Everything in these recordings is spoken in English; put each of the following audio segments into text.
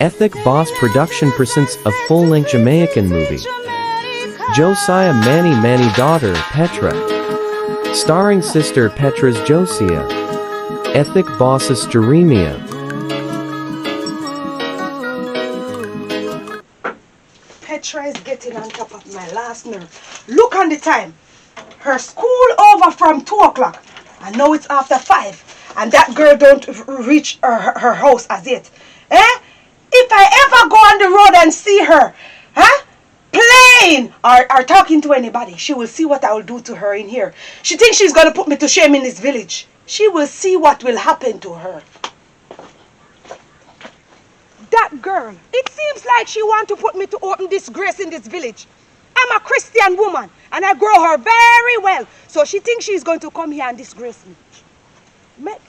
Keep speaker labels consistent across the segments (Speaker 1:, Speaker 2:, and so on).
Speaker 1: Ethic Boss Production presents a full-length Jamaican movie. Josiah Manny daughter Petra. Starring sister Petra's Josiah. Ethic Boss's Jeremia.
Speaker 2: Petra is getting on top of my last nerve. Look on the time. Her school over from 2 o'clock. And now it's after 5. And that girl don't reach her house as yet. If I ever go on the road and see her, playing or talking to anybody, she will see what I will do to her in here. She thinks she's going to put me to shame in this village. She will see what will happen to her. That girl, it seems like she wants to put me to open disgrace in this village. I'm a Christian woman and I grow her very well. So she thinks she's going to come here and disgrace me.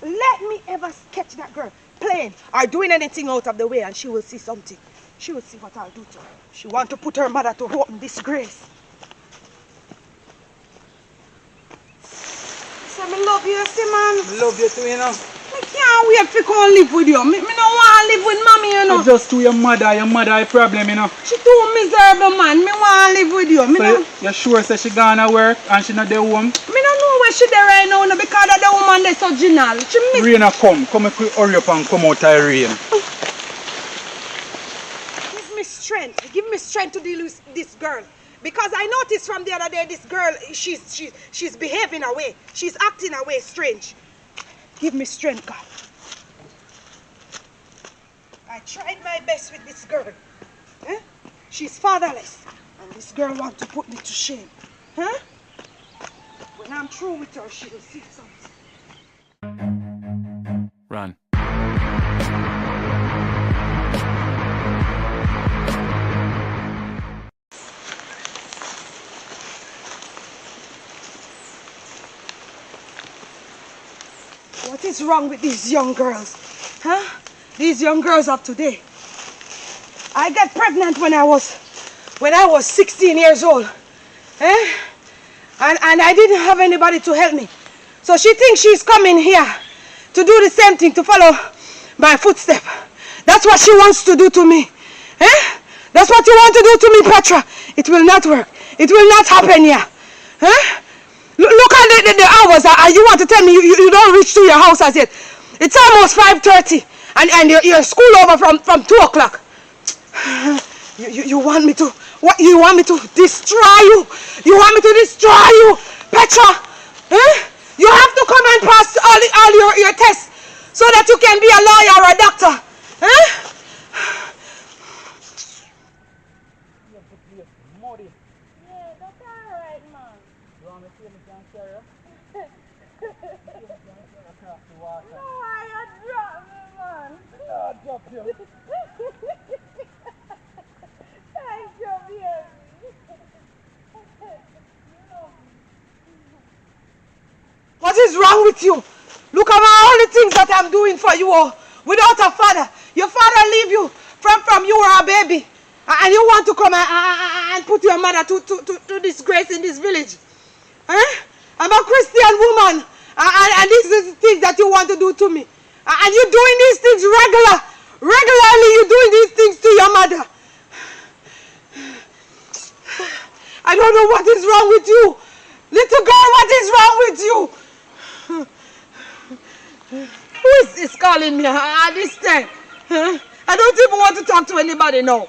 Speaker 2: Let me ever sketch that girl playing or doing anything out of the way and she will see something. She will see what I'll do to her. She wants to put her mother to open disgrace. So I love you, see man.
Speaker 3: I love you too, you know.
Speaker 2: I can't wait to come live with you. Me don't want to live with mommy, you know.
Speaker 3: Just to your mother a problem, you know.
Speaker 2: She too miserable, man. Me want to live with you.
Speaker 3: So you sure say she gonna work and she not there home?
Speaker 2: Me don't know where she there right now because of the woman that's so genial. She miss.
Speaker 3: Rain a come if we hurry up and come out of the rain.
Speaker 2: Give me strength. Give me strength to deal with this girl. Because I noticed from the other day this girl, she's behaving away. She's acting away strange. Give me strength, God. I tried my best with this girl. She's fatherless. And this girl wants to put me to shame. When I'm through with her, she will see something.
Speaker 4: Run.
Speaker 2: What is wrong with these young girls? These young girls of today. I got pregnant when I was 16 years old. And I didn't have anybody to help me. So she thinks she's coming here to do the same thing, to follow my footstep. That's what she wants to do to me. That's what you want to do to me, Petra. It will not work. It will not happen here. Look at the hours. You want to tell me you don't reach to your house as yet. It's almost 5:30 and your school over from 2 o'clock. You want me to, what? You want me to destroy you? You want me to destroy you, Petra? You have to come and pass all your tests so that you can be a lawyer or a doctor. What is wrong with you? Look at all the things that I'm doing for you all without a father. Your father leave you from you were a baby. And you want to come and put your mother to disgrace in this village. I'm a Christian woman. And this is the thing that you want to do to me. And you're doing these things regularly you're doing these things to your mother. I don't know what is wrong with you. Little girl, what is wrong with you? Who is this calling me at this time? I don't even want to talk to anybody now.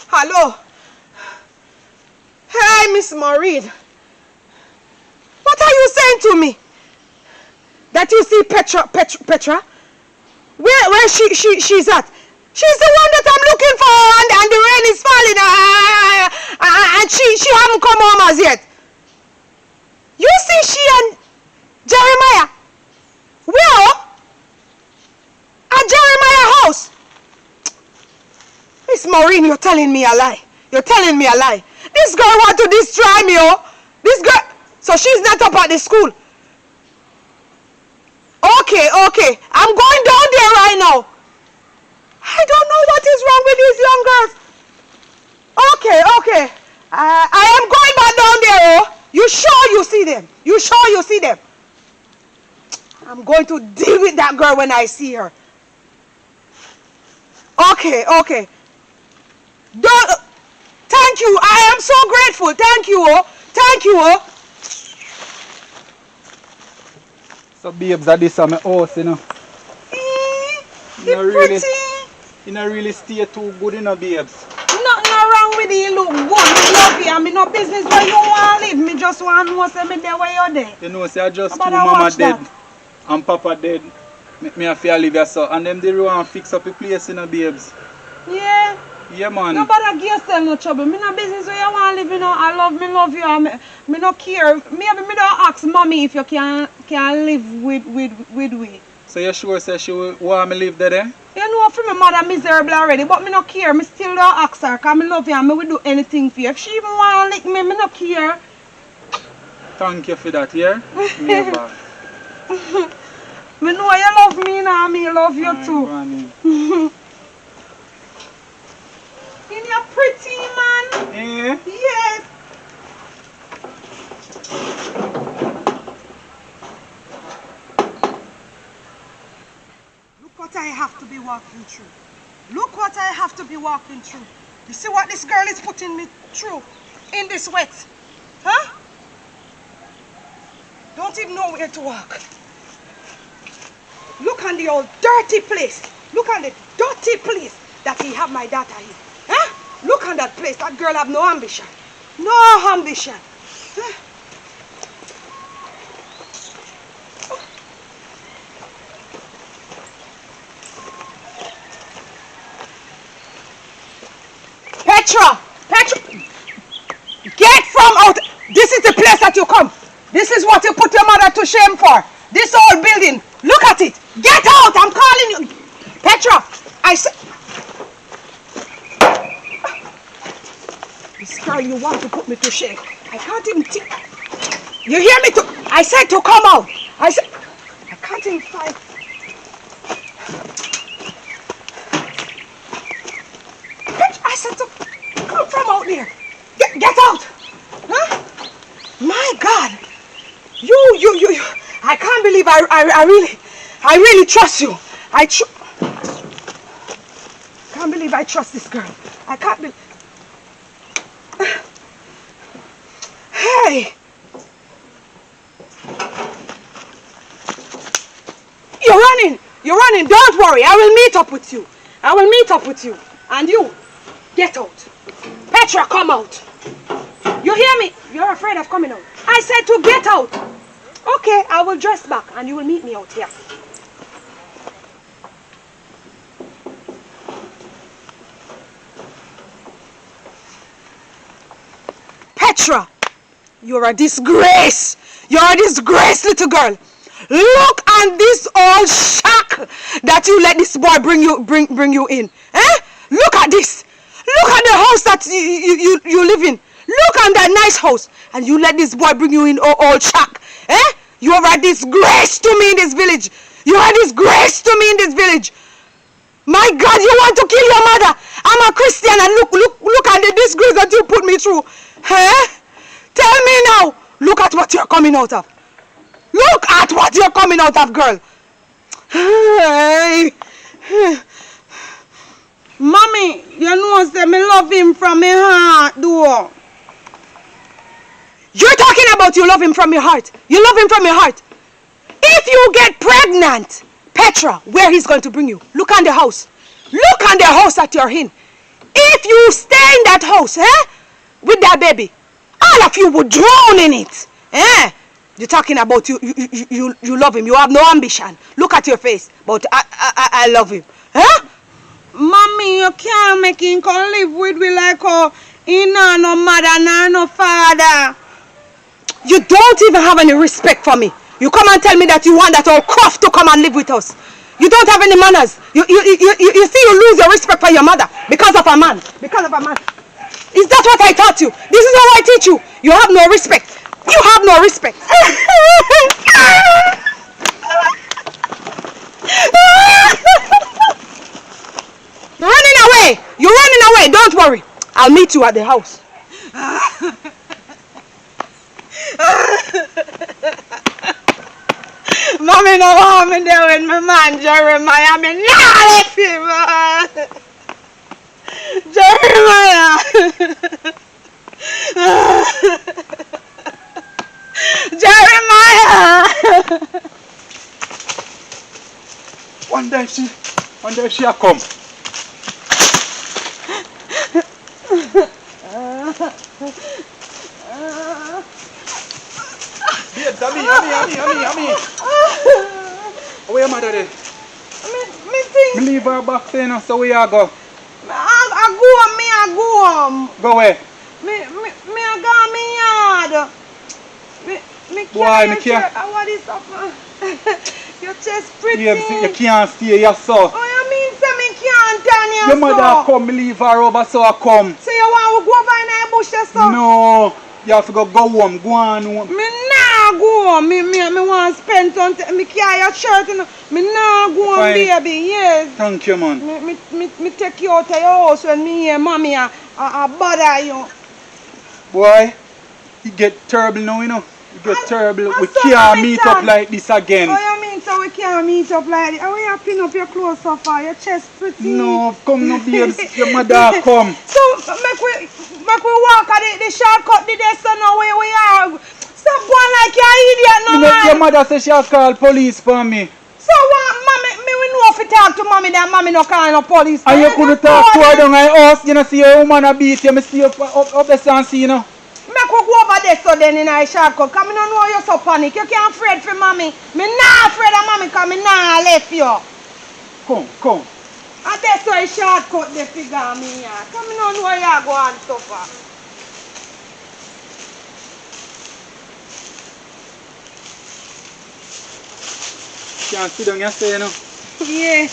Speaker 2: Hello? Hey, Miss Maureen. What are you saying to me? That you see Petra? Where she's at? She's the one that I'm looking for and the rain is falling and she haven't come home as yet. You see she and Jeremiah? Where? At Jeremiah's house. Miss Maureen, you're telling me a lie. You're telling me a lie. This girl wants to destroy me, oh. This girl. So she's not up at the school. Okay. I'm going down there right now. I don't know what is wrong with these young girls. Okay. I am going back down there, oh. You sure you see them? You sure you see them? I'm going to deal with that girl when I see her. Okay, okay. Don't. Thank you. I am so grateful. Thank you, oh. Thank you, oh.
Speaker 3: So babes, that this is my house, you know.
Speaker 2: You pretty.
Speaker 3: You not really stay too good, you know, babes.
Speaker 2: Nothing wrong with you. Look good. Me love you. I mean, no business where you want to live. Me just want to know say me there where you're there.
Speaker 3: You know, say I just two
Speaker 2: But I
Speaker 3: mama
Speaker 2: watch
Speaker 3: dead
Speaker 2: that.
Speaker 3: and papa dead. Me have to live here, so. And them they want to fix up the place, you know, babes.
Speaker 2: Yeah.
Speaker 3: Yeah, man.
Speaker 2: Nobody give yourself no trouble. Me no business where you want to live, you know. I love you. Me no care. Me don't ask mommy if you can live with we.
Speaker 3: So you sure say she want me live there, eh?
Speaker 2: You know, for my mother miserable already, but me no care. Me still don't ask her, cause me love you and me will do anything for you. If she even want to lick me, me no care.
Speaker 3: Thank you for that, yeah? Me back.
Speaker 2: Me know you love me now, me love you too.
Speaker 3: Granny.
Speaker 2: You're pretty, man.
Speaker 3: Eh?
Speaker 2: Yes. Look what I have to be walking through. Look what I have to be walking through. You see what this girl is putting me through in this wet? Huh? Don't even know where to walk. Look on the old dirty place. Look on the dirty place that he have my daughter in. Huh? Look on that place. That girl have no ambition. No ambition. Huh? Petra! Petra! Get from out! This is the place that you come. This is what you put your mother to shame for. This old building. Look at it. Get out! I'm calling you. Petra! I said... This girl, you want to put me to shame. I can't even think. You hear me? I said to come out. I said... I can't even find... I said to come from out there. Get out. Huh? My God. You. I can't believe I really trust you. Can't believe I trust this girl. I can't believe. Hey. You're running. Don't worry. I will meet up with you. And you, get out. Petra, come out. You hear me? You're afraid of coming out. I said to get out. Okay, I will dress back and you will meet me out here. Petra, you're a disgrace. You're a disgrace, little girl. Look on this old shack that you let this boy bring you in. Eh? Look at this. Look at the house that you live in. Look on that nice house. And you let this boy bring you in old shack. Eh? You are a disgrace to me in this village. You are a disgrace to me in this village. My God, you want to kill your mother. I'm a Christian and look at the disgrace that you put me through. Eh? Tell me now. Look at what you're coming out of. Look at what you're coming out of, girl. Hey. Mommy, you know say me love him from my heart, though. You're talking about you love him from your heart. You love him from your heart. If you get pregnant, Petra, where he's going to bring you? Look on the house. Look on the house that you're in. If you stay in that house, with that baby, all of you would drown in it. You're talking about you love him. You have no ambition. Look at your face. But I love him. Mommy, you can't make him come live with me like he no mother, no father. You don't even have any respect for me. You come and tell me that you want that old croft to come and live with us. You don't have any manners. You see you lose your respect for your mother because of a man. Because of a man. Is that what I taught you? This is how I teach you. You have no respect. You have no respect. Running away. You're running away. Don't worry. I'll meet you at the house. Mommy no want me there with my man Jeremiah. I mean, not let him. Jeremiah!
Speaker 3: Wonder if she a come. Babes, Ami. Where your mother there?
Speaker 2: Me think.
Speaker 3: Me leave her back there now, so where you go?
Speaker 2: I go home.
Speaker 3: Go where?
Speaker 2: Me a go me yard. Me
Speaker 3: Why, me
Speaker 2: carry
Speaker 3: care?
Speaker 2: what is up? Your chest pretty.
Speaker 3: Babes, you can't stay here, so.
Speaker 2: Oh, you mean say me can't turn here,
Speaker 3: Your mother come, me leave her over, so I come.
Speaker 2: So you want to go over in the bush there, so?
Speaker 3: No, you have to go home, go on home.
Speaker 2: Me nah go home. Me want to spend some time. Me carry your shirt, you know. Me nah go home,
Speaker 3: Fine.
Speaker 2: baby. Yes.
Speaker 3: Thank you, man.
Speaker 2: Me take you out of your house when me hear mommy a bother you.
Speaker 3: Boy, you get terrible now, you know. You get terrible. We
Speaker 2: so
Speaker 3: can't
Speaker 2: my
Speaker 3: meet
Speaker 2: son.
Speaker 3: up like this again.
Speaker 2: Oh, you mean so we can't meet up like this? Oh, you pin up your clothes so far, your chest pretty.
Speaker 3: No, come no, babes. Your mother come.
Speaker 2: So make we walk at the shortcut the day so now where we are. Stop going like you're an idiot no
Speaker 3: You know,
Speaker 2: man.
Speaker 3: your mother says she'll call police for me.
Speaker 2: So what mommy me we know if you talk to mommy that mommy no call no police.
Speaker 3: And you couldn't talk to her down at house. You know, see your woman a beat you. Me see you up there and see, you know.
Speaker 2: Make we go over there so then in a shortcut. Cause me don't know you're so panic. You can't afraid for mommy. Me not afraid of mommy cause me not left you.
Speaker 3: Come.
Speaker 2: And that's why shortcut the figure me here. Cause me don't know you go and suffer.
Speaker 3: Can't sit down, you say, you know.
Speaker 2: Yes.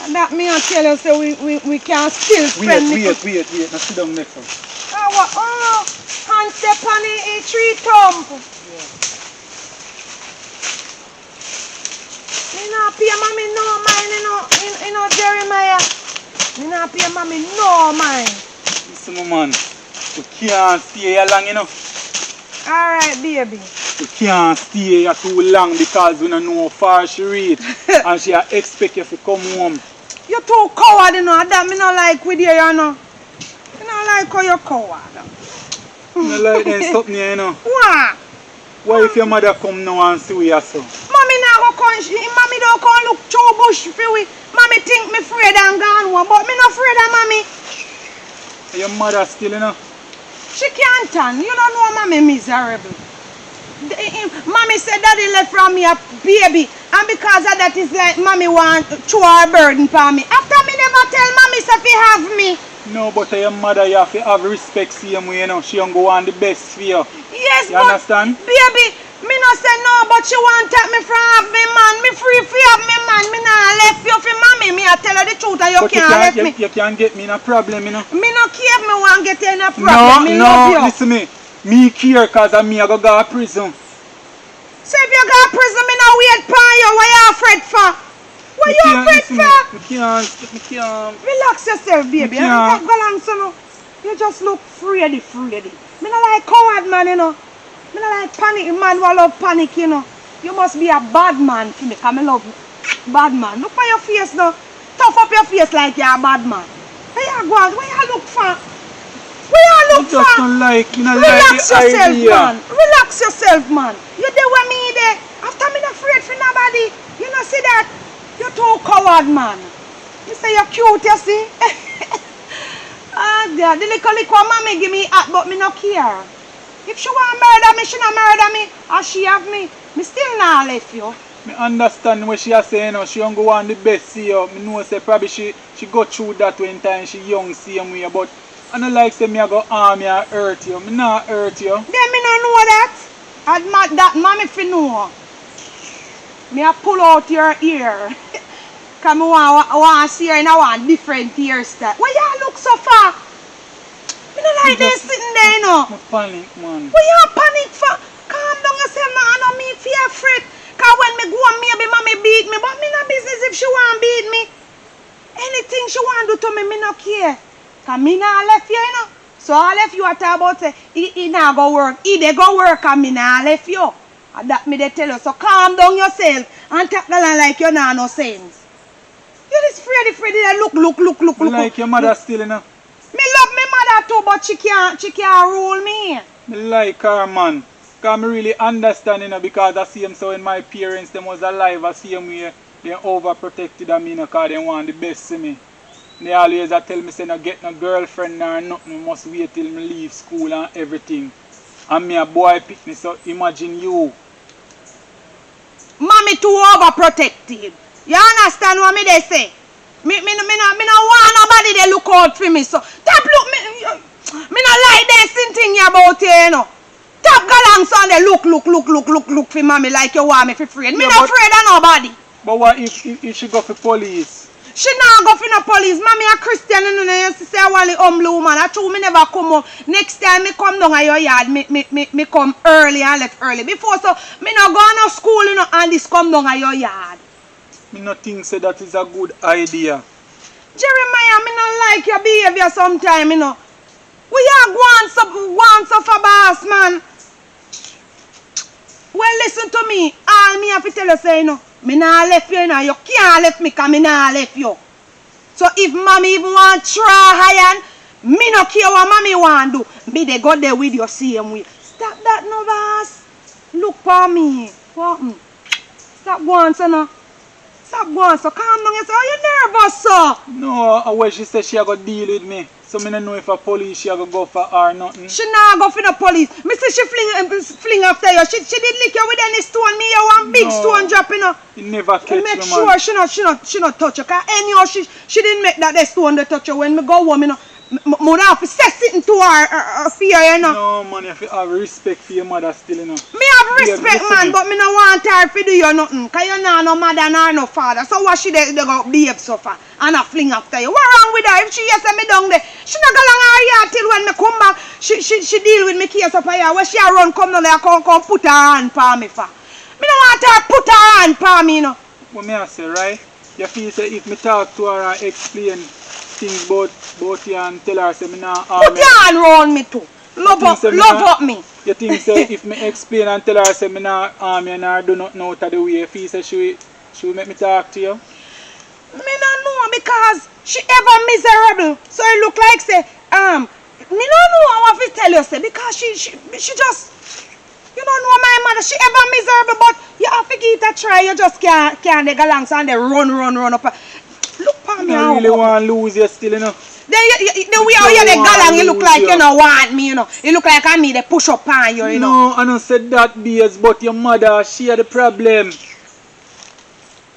Speaker 2: And that me I tell you so we can still spend
Speaker 3: Wait. Now sit down next one.
Speaker 2: And step on the tree thump. Me not pay mommy no mind, you know, Jeremiah. Me not pay mommy no mind.
Speaker 3: Listen, my man. We can't stay here long, you know.
Speaker 2: Alright, baby.
Speaker 3: We can't stay here too long because we don't know how far she reach. And she expect you to come home.
Speaker 2: You too coward, you know. That me not like with you, you know. Me not like how you coward.
Speaker 3: You like them something here, you know.
Speaker 2: What?
Speaker 3: Why if your mother come now and see we are so?
Speaker 2: Mommy not go come, mommy don't come look through bush for we. Mommy think me afraid and gone home, but me not afraid of mommy.
Speaker 3: Your mother still, you know.
Speaker 2: She can't turn. You don't know mommy miserable. Mommy said daddy left from me a baby, and because of that is like mommy want to throw her burden for me. After me never tell mommy so fi have me.
Speaker 3: No, but your mother, you have to have respect for you, you know. She don't go on the best for you.
Speaker 2: Yes,
Speaker 3: You understand?
Speaker 2: Baby, me no say no, but she want take me from have me man. Me free fi have me man. Me not left you for mommy. Me I tell her the truth and you
Speaker 3: But
Speaker 2: can't left me.
Speaker 3: you can't get me in a problem, you know.
Speaker 2: Me no care if me want get in a problem. Me love you.
Speaker 3: Listen me. Me care because of me I go to prison.
Speaker 2: So if you go to prison, me no wait for you. What you afraid for? What you afraid for?
Speaker 3: Me can't.
Speaker 2: Relax yourself, baby.
Speaker 3: Yeah.
Speaker 2: I don't go along so no. You just look fredy. Me not like coward man, you know. Me not like panic man who love panic, you know. You must be a bad man for me, because I love bad man. Look at your face now. Tough up your face like you're a bad man. Where you go? Where you look for? Where you look
Speaker 3: You just
Speaker 2: for?
Speaker 3: don't like, you know,
Speaker 2: Relax
Speaker 3: like the
Speaker 2: yourself,
Speaker 3: idea.
Speaker 2: man. Relax yourself, man. You there with me there. After me not afraid for nobody. You know see that? You're too coward, man. You say you're cute, you see? Ah, God. The little mommy give me hat, but me no care. If she want murder me, she not murder me. Or she have me. Me still not left you.
Speaker 3: Me understand what she is saying, you know. She don't go on the best see you. Me know say probably she go through that when time she young same way, but I don't like say me I go harm you or hurt you. Me not hurt you.
Speaker 2: Then me no know that. That mommy fi know. Me a pull out your ear. Cause me want see her in a one different hairstyle. Why you look so far? Me no like this sitting there, you know.
Speaker 3: Me panic, man.
Speaker 2: Why you panic for? Calm down yourself now. I don't mean fear afraid. Cause when me go on maybe mommy beat me, but me no business if she want beat me. Anything she want do to me, me no care. Cause me not left you, you know. So all if you are talking about say, he not go work. He dey go work and me not left you. And that me dey tell you. So calm down yourself and talk the line like you not no sense. You just Freddy, look.
Speaker 3: Me like your mother still, you know.
Speaker 2: Me love mother too, but she can't rule me.
Speaker 3: Me like her, man. Because I really understand, you know, because I see them so when my parents them was alive, I see them way they overprotected of me, you know, because they want the best to me. They always tell me, say, no get no girlfriend or nothing, must wait till me leave school and everything. And me a boy pick me, so imagine you.
Speaker 2: Mommy too overprotected. You understand what me they say? Me no want nobody they look out for me, so stop look me no like this thing about you, you know. Stop galang son they look for mommy like you want me for afraid. Me not afraid of nobody.
Speaker 3: But what if she go for police?
Speaker 2: She not go for no police. Mommy a Christian, you know, used to say I want the humble woman. I told me never come up. Next time me come down at your yard, me come early and left early. Before so, me not go to school, you know, and this come down at your yard.
Speaker 3: Me not think say that is a good idea.
Speaker 2: Jeremiah, me not like your behavior sometime, you know. We are going so for boss, man. Well, listen to me. All me have to tell you, say, you know, me not left you, you know. You can't left me because me not left you. So if mommy even want to try iron, me no care what mommy want to do. Me they go there with you same way. Stop that, no boss. Look for me. What? Stop going, so no. Stop going, so calm down. You say, oh, you nervous, so?
Speaker 3: No, when she said she go deal with me. So me don't know if a police she go for her or nothing.
Speaker 2: She not go for the police. Me say she fling after you. She did lick you with any stone. Me you one big stone drop, you know.
Speaker 3: You never catch me,
Speaker 2: make
Speaker 3: man.
Speaker 2: sure she not touch you. Cause anyhow she didn't make that stone they touch you. When me go home, you know, me have to say something to her fear, you know.
Speaker 3: No, man, you have to have respect for your mother still, you know.
Speaker 2: Me have respect, man, but me no want her to do you nothing. Cause you not no mother nor no father. So what she they go behave so far and a fling after you? What wrong with her? If she hears me down there, she not go along her yard till when me come back. She deal with me case up here. When she a run come down there, come put her hand for me for. Me no want her put her hand for me, you know.
Speaker 3: What me I say, right? You feel say if me talk to her and explain things about you and tell her say me not harm
Speaker 2: put your hand round me too. Love up me.
Speaker 3: You think say if me explain and tell her say me not harm you and her do nothing out of the way, you feel say she will make me talk to you?
Speaker 2: Me not know because she ever miserable. So it look like say me not know what to tell you say because she just you don't know my mother, she ever miserable, but you have to give it a try, you just can't they go along and they run up. Look for me.
Speaker 3: I really want to lose you still, you know.
Speaker 2: Then the way how you they go along, you look like you don't want me, you know. You look like I me they push up on you, you know.
Speaker 3: No, I don't said that, BS, but your mother, she had the problem.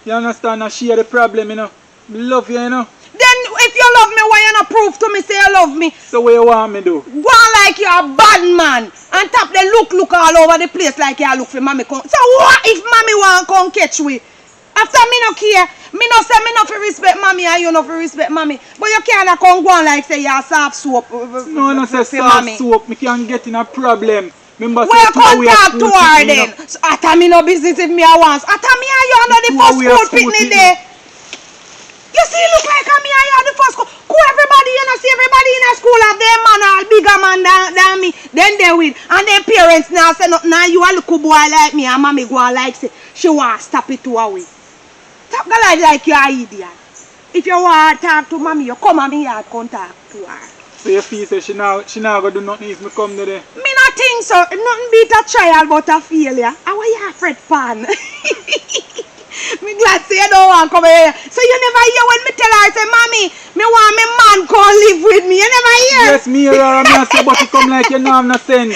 Speaker 3: You understand? Now she had the problem, you know. I love you, you know.
Speaker 2: Then if you love me, why you not prove to me say you love me?
Speaker 3: So what you want me do?
Speaker 2: Go on like you're a bad man. And top they look all over the place like you look for mommy come. So what if mommy want come catch we? After me no care, me no say me no for respect mommy and you no for respect mommy. But you can't come go on like say you're soft soap.
Speaker 3: No, no say soft soap. Me can't get in a problem. Remember,
Speaker 2: well, come talk to her then. So, after me no business if me I want. After me and you under the first school picnic there. You see, look like me and you at the first school. Everybody, you know, see everybody in a school have their man all bigger man than me. Then they win. And their parents now say, no, now you a little boy like me and mommy go like say, she want to stop it to away. Stop go like you are idiot. If you want to talk to mommy, you come and me yard come talk to her.
Speaker 3: So you feel say she not gonna do nothing if me come there?
Speaker 2: Me not think so. Nothing beat a trial but a failure. How are you afraid pan? Me glad say you don't want to come here. So you never hear when me tell her, say, mommy, me want me man come live with me. You never hear?
Speaker 3: Yes, me hear her and me say, but you come like you know have no sense.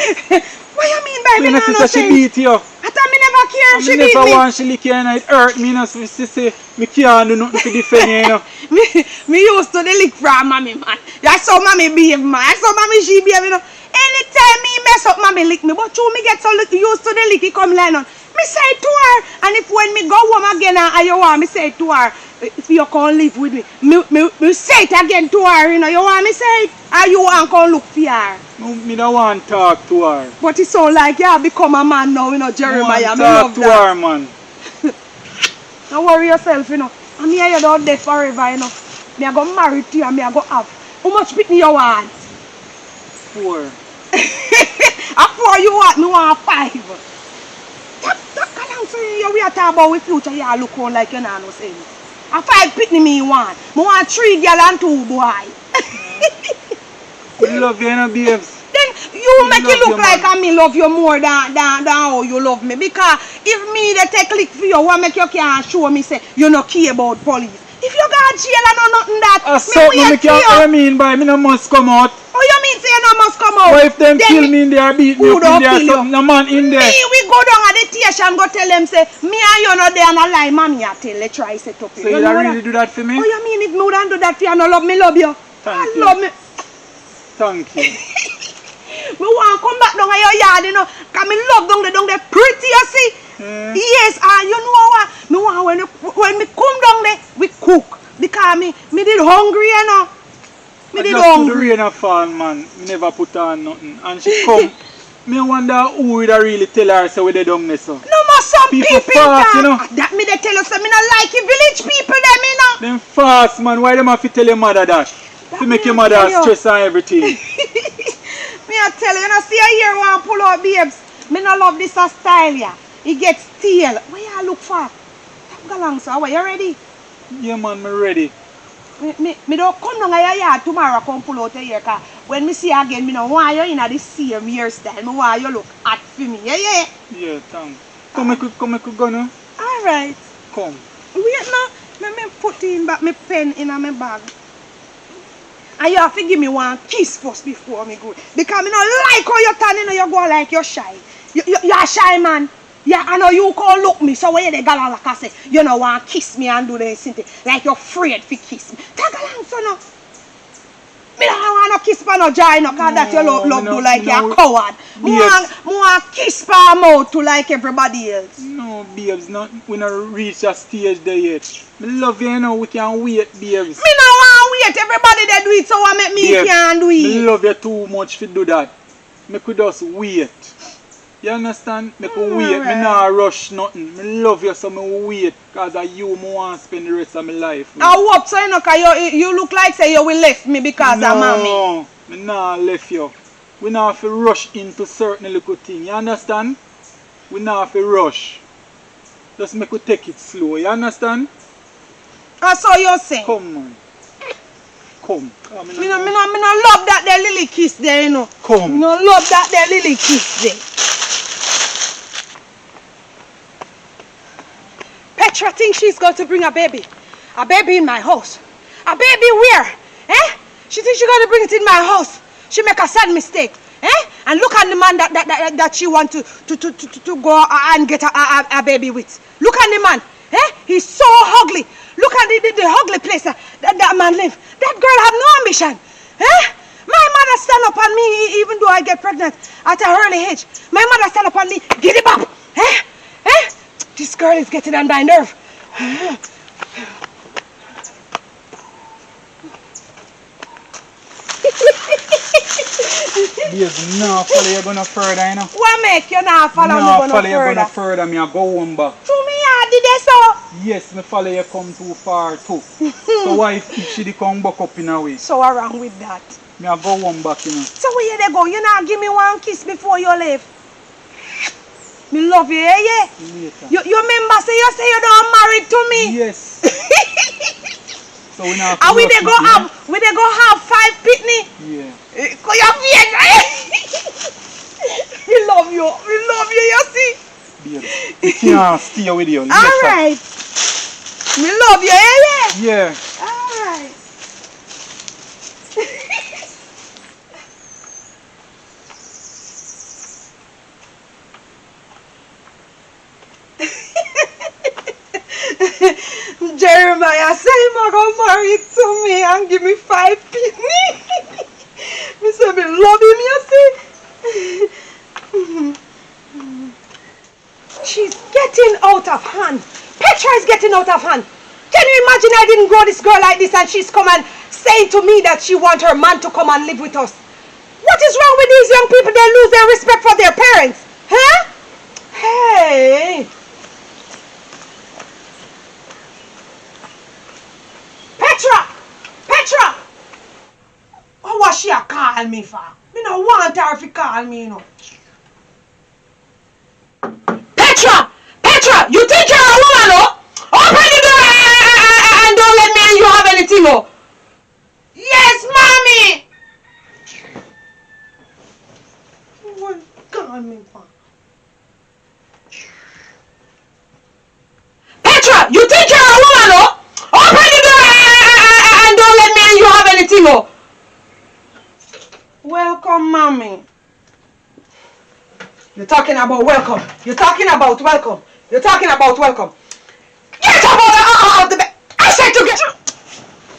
Speaker 2: What you mean by
Speaker 3: so
Speaker 2: me no sense?
Speaker 3: She beat you.
Speaker 2: I thought me never care if she beat me.
Speaker 3: I never want she lick you and it hurt me. You know, so she say, me can't do nothing to defend you, you know.
Speaker 2: me used to the lick from mommy, man. That's how mommy behave, man. That's how mommy she behave, you know. Anytime me mess up, mommy lick me. But you me get so used to the lick, he come line on. Me say it to her, and if when me go home again and you want me say it to her, if you come live with me, me say it again to her, you know, you want me say it, or you want to come look for her.
Speaker 3: No, me don't want to talk to her.
Speaker 2: But it sound like you have become a man now, you know, Jeremiah.
Speaker 3: I want to talk to her, man.
Speaker 2: Don't worry yourself, you know. I'm here you don't dead forever, you know. Me I go marry to you and me I go have. How much pitney you want?
Speaker 3: 4.
Speaker 2: A 4 you want? Me want 5. So we are talking about with future, you look on like you know no sense. A 5 pitney me want. I want 3 girl and 2 boy.
Speaker 3: I love you, babes.
Speaker 2: Then you make it look
Speaker 3: you,
Speaker 2: like
Speaker 3: man.
Speaker 2: I me love you more than how you love me. Because if me they take lick for you, what make you can't show me say you no care about police. If you got jail and nothing that,
Speaker 3: me can't, what you mean by me no must come out?
Speaker 2: Oh, you mean say you no must come out?
Speaker 3: What if them
Speaker 2: Then
Speaker 3: kill me in there, beat me up in there, something, no man in there?
Speaker 2: Me, we go down at the station go tell them say, me and you not there and a lie, mommy I tell, let's try set up you.
Speaker 3: So you don't really do that for me?
Speaker 2: Oh, you mean if me wouldn't do that for you, no love me, love you.
Speaker 3: Thank you.
Speaker 2: Love me.
Speaker 3: Thank you.
Speaker 2: Me want to come back down at your yard, you know, because me love down there pretty, you see. Yes, and you know what? Me want when me come down there, we cook. Because me did hungry, you know. Me did hungry.
Speaker 3: The rain a fall, man. Me never put on nothing. And she come. Me wonder who would really tell her so we dey down there so.
Speaker 2: No more some people
Speaker 3: fast, you know.
Speaker 2: That me they tell us me not like it village people them, you know.
Speaker 3: Them fast, man. Why them have to tell your mother that? To make your mother stress and everything.
Speaker 2: Me I tell you, see I hear one pull out babes. Me no love this style, yeah. It gets stale. What you look for? Go along, so are you ready?
Speaker 3: Yeah, man, me ready.
Speaker 2: Me don't come down your yard tomorrow come pull out here, cause when me see you again, me no want you in the same hairstyle. Me want you look hot for me, yeah?
Speaker 3: Yeah, thanks. Come, I could go now.
Speaker 2: Alright.
Speaker 3: Come.
Speaker 2: Wait now, me put in back my pen in my bag. And you have to give me one kiss first before me go. Because me not like how you're turning and you go like you're shy. You're shy, man. Yeah, I know you can't look me, so when you the gala like I say, you know want kiss me and do the same thing. Like you're afraid to kiss me. Tag along, so no. Me don't want to kiss for no joy, no, because that you love do like you're a coward. Me want kiss for a mouth to like everybody else.
Speaker 3: No, babes, we not reach that stage there yet. Me love you, you know, we can wait, babes.
Speaker 2: Me no want wait, everybody they do it, so what make me can't do it.
Speaker 3: Me love you too much to do that. Me could just wait. You understand? Me could wait.
Speaker 2: Right.
Speaker 3: Me not rush nothing. Me love you so me wait. Because of you, me want to spend the rest of my life.
Speaker 2: I hope so, you know, because you look like say you will left me because of mommy.
Speaker 3: No, me not left you. We not have to rush into certain little things. You understand? We not have to rush. Just make we take it slow. You understand?
Speaker 2: That's all you're saying.
Speaker 3: Come on. Come.
Speaker 2: Me no love that there lily kiss there, you know.
Speaker 3: Come.
Speaker 2: Me no love that there lily kiss there. Petra thinks she's going to bring a baby. A baby in my house. A baby where? Eh? She thinks she's going to bring it in my house. She make a sad mistake. Eh? And look at the man that she want to go and get a baby with. Look at the man. Eh? He's so ugly. Look at the ugly place that man live. That girl have no ambition. Eh? My mother stand up on me even though I get pregnant at an early age. My mother stand up on me. Get it up. Eh? Eh? This girl is getting on my nerve.
Speaker 3: Yes, no, follow you gonna further, you know.
Speaker 2: What make you not follow me
Speaker 3: follow you gonna further, me I go home back.
Speaker 2: To me, I did that so.
Speaker 3: Yes, me follow you come too far too. So why if she dey come back up in a way?
Speaker 2: So what's wrong with that?
Speaker 3: Me I go home back, you know.
Speaker 2: So where you go? You not give me one kiss before you leave. Me love you, yeah?
Speaker 3: Later.
Speaker 2: You remember say you don't married to me?
Speaker 3: Yes. So we now.
Speaker 2: And we dey go have 5 pitney.
Speaker 3: Yeah.
Speaker 2: Cause your face. We love you, you see?
Speaker 3: Babe, we can't stay with you.
Speaker 2: Alright. We love you, yeah?
Speaker 3: Yeah.
Speaker 2: Alright. Jeremiah say him go marry to me and give me 5 pitney. Me say me love him, you see? She's getting out of hand. Petra is getting out of hand. Can you imagine I didn't grow this girl like this and she's come and saying to me that she wants her man to come and live with us? What is wrong with these young people? They lose their respect for their parents. Huh? Hey. Petra! What was she call me for? Me no want her to call me, you know. Petra! You think you're a woman, no? Open the door and don't let me and you have anything, no? Yes, mommy! call me for? Petra, you think you're a woman, oh? Open the door and don't let me and you have anything, oh. Welcome, mommy. You're talking about welcome. You're talking about welcome. You're talking about welcome. Get up out of the bed. I said to get up.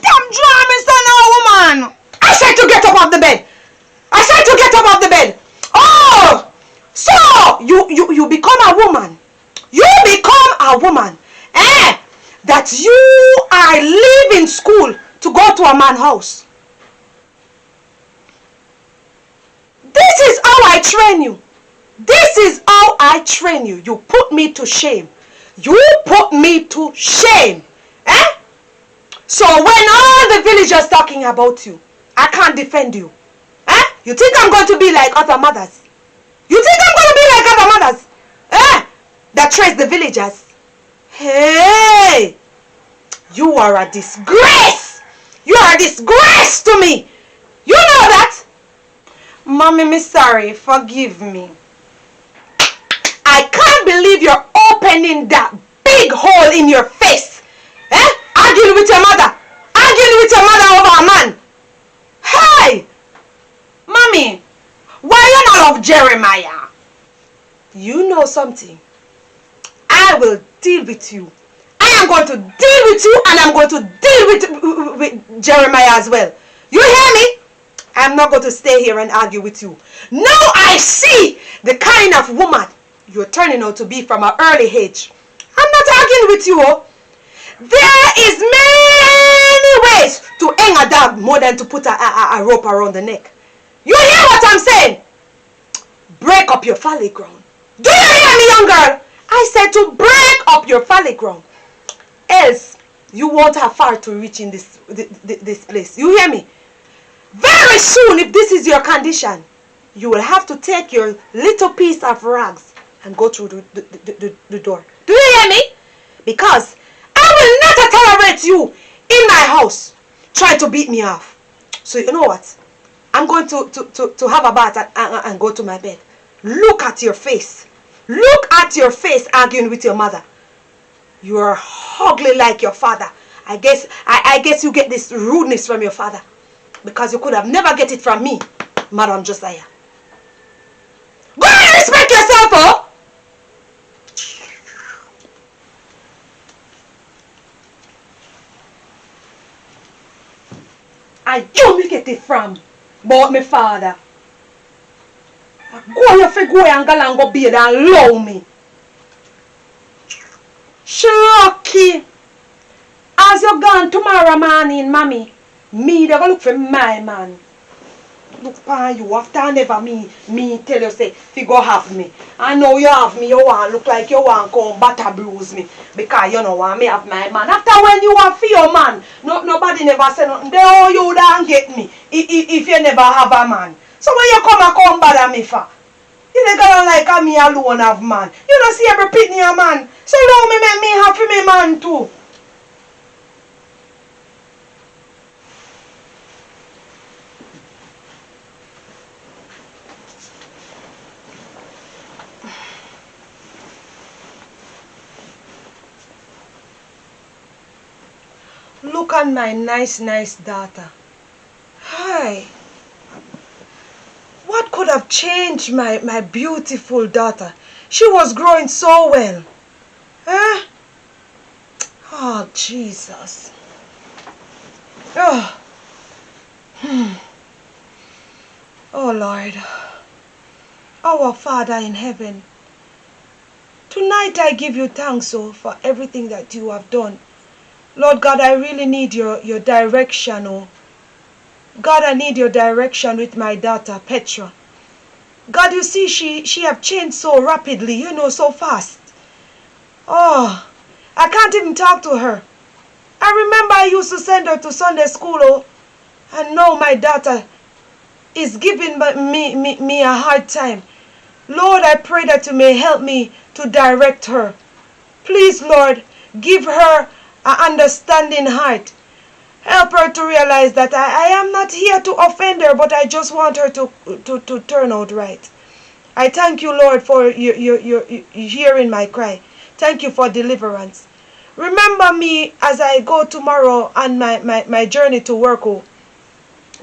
Speaker 2: Damn drama, son, no woman. I said to get up off the bed. I said to get up off the bed. Oh, so you become a woman. You become a woman. That you are leaving school to go to a man's house. This is how I train you. This is how I train you. You put me to shame. You put me to shame. So when all the villagers talking about you, I can't defend you. You think I'm going to be like other mothers? You think I'm going to be like other mothers? That trace the villagers? Hey! You are a disgrace! You are a disgrace to me! You know that? Mommy, me sorry. Forgive me. I can't believe you're opening that big hole in your face. Arguing with your mother. Arguing with your mother over a man. Hey! Mommy, why you not love Jeremiah? You know something? I will deal with you. I am going to deal with you and I'm going to deal with Jeremiah as well. You hear me? I'm not going to stay here and argue with you. Now I see the kind of woman you're turning out to be from an early age. I'm not arguing with you. Oh. There is many ways to hang a dog more than to put a rope around the neck. You hear what I'm saying? Break up your folly ground. Do you hear me, young girl? I said to break up your folly ground. Else, you won't have far to reach in this place. You hear me? Very soon, if this is your condition, you will have to take your little piece of rags and go through the door. Do you hear me? Because I will not tolerate you in my house trying to beat me off. So you know what? I'm going to have a bath and go to my bed. Look at your face. Look at your face arguing with your mother. You are ugly like your father. I guess you get this rudeness from your father. Because you could have never get it from me, Madam Josiah. Go and respect yourself, oh! I you get it from, but my father. Go you fi go and go bed and love me. Lucky. As you gone tomorrow morning, mommy, me they go look for my man. Look for you after never me tell you say fi go have me. I know you have me, you want look like you want come batter bruise me because you know want me have my man. After when you have for your man, nobody never say nothing. They all you don't get me if you never have a man. So when you come bother me for? You ain't gonna like me alone have man. You don't see every pitney a man. So don't me make me have for me man too. Look at my nice daughter. Hi. What could have changed my beautiful daughter? She was growing so well. Huh? Oh, Jesus. Oh. Oh, Lord. Our Father in heaven. Tonight I give you thanks, oh, for everything that you have done. Lord God, I really need your direction, oh. God, I need your direction with my daughter, Petra. God, you see, she have changed so rapidly, you know, so fast. Oh, I can't even talk to her. I remember I used to send her to Sunday school, oh, and now my daughter is giving me a hard time. Lord, I pray that you may help me to direct her. Please, Lord, give her an understanding heart. Help her to realize that I am not here to offend her, but I just want her to turn out right. I thank you, Lord, for your hearing my cry. Thank you for deliverance. Remember me as I go tomorrow on my journey to work, oh.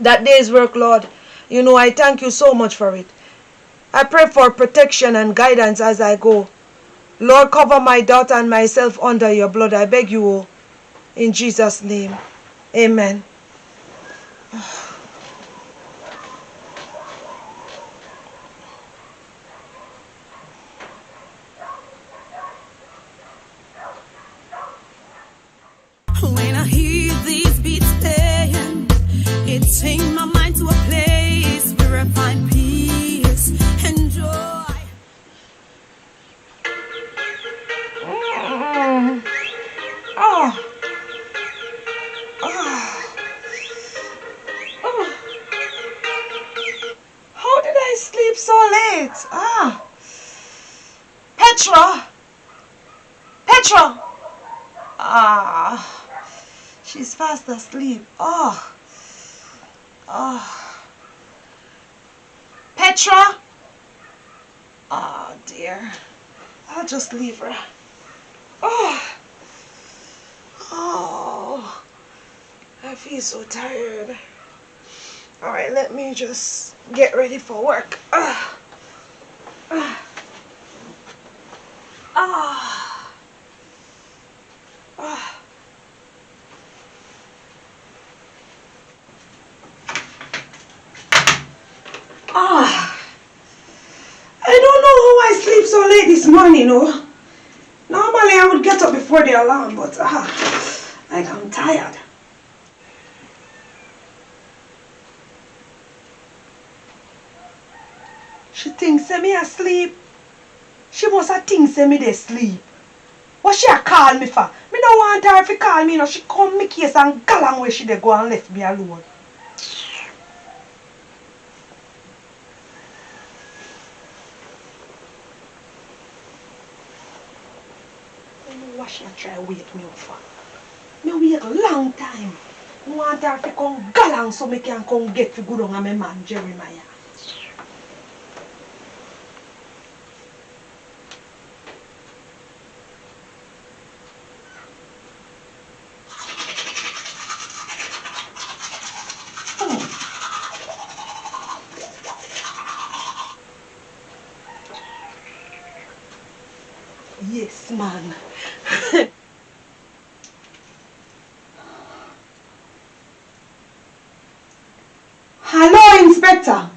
Speaker 2: That day's work, Lord. You know, I thank you so much for it. I pray for protection and guidance as I go. Lord, cover my daughter and myself under your blood. I beg you, oh, in Jesus' name. Amen.
Speaker 4: When I hear these beats playing, it takes my mind to a place where I find peace and joy.
Speaker 2: How did I sleep so late? Petra! She's fast asleep. Petra? Oh dear. I'll just leave her. I feel so tired. Alright, let me just get ready for work. I don't know how I sleep so late this morning, oh. Normally I would get up before the alarm, but like I'm tired. She thinks me asleep. She must have think me they sleep. What she a call me for? Me don't want her to call me, you know. She come me case and galang where she dey go and left me alone. What she try wake me up for? Me wait a long time. I want her to come galang so me can come get to good on my man Jeremiah. Yes, man. Hello, Inspector.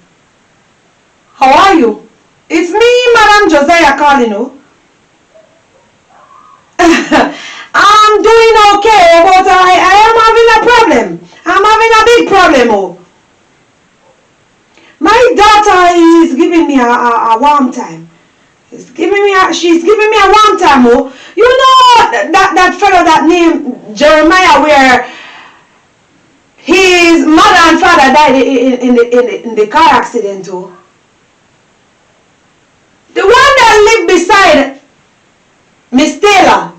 Speaker 2: How are you? It's me, Madam Josiah calling you. I'm doing okay, but I am having a problem. I'm having a big problem, oh. My daughter is giving me a warm time. She's giving me a warm time, oh. You know that fellow that named Jeremiah, where his mother and father died in the car accident, oh. The one that lived beside Miss Taylor.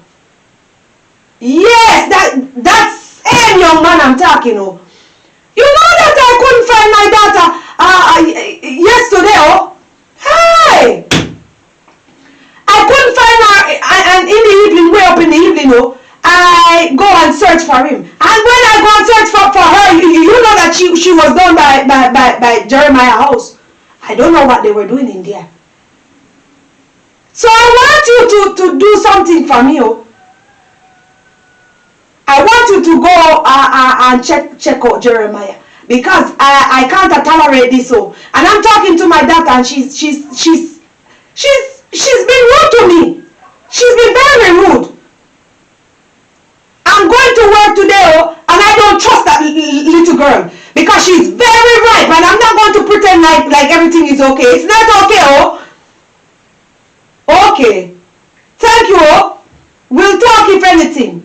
Speaker 2: Yes, that's same young man I'm talking, oh. You know that I couldn't find my daughter yesterday, oh. Hey! I couldn't find her, and in the evening, way up in the evening, oh, I go and search for him. And when I go and search for her, you know that she was done by Jeremiah's house. I don't know what they were doing in there. So I want you to do something for me, oh. I want you to go and check out Jeremiah, because I can't tolerate this, oh. And I'm talking to my daughter, and she's been rude to me. She's been very rude. I'm going to work today, oh, and I don't trust that little girl, because she's very ripe, and I'm not going to pretend like everything is okay. It's not okay, oh. Okay. Thank you, oh. We'll talk if anything.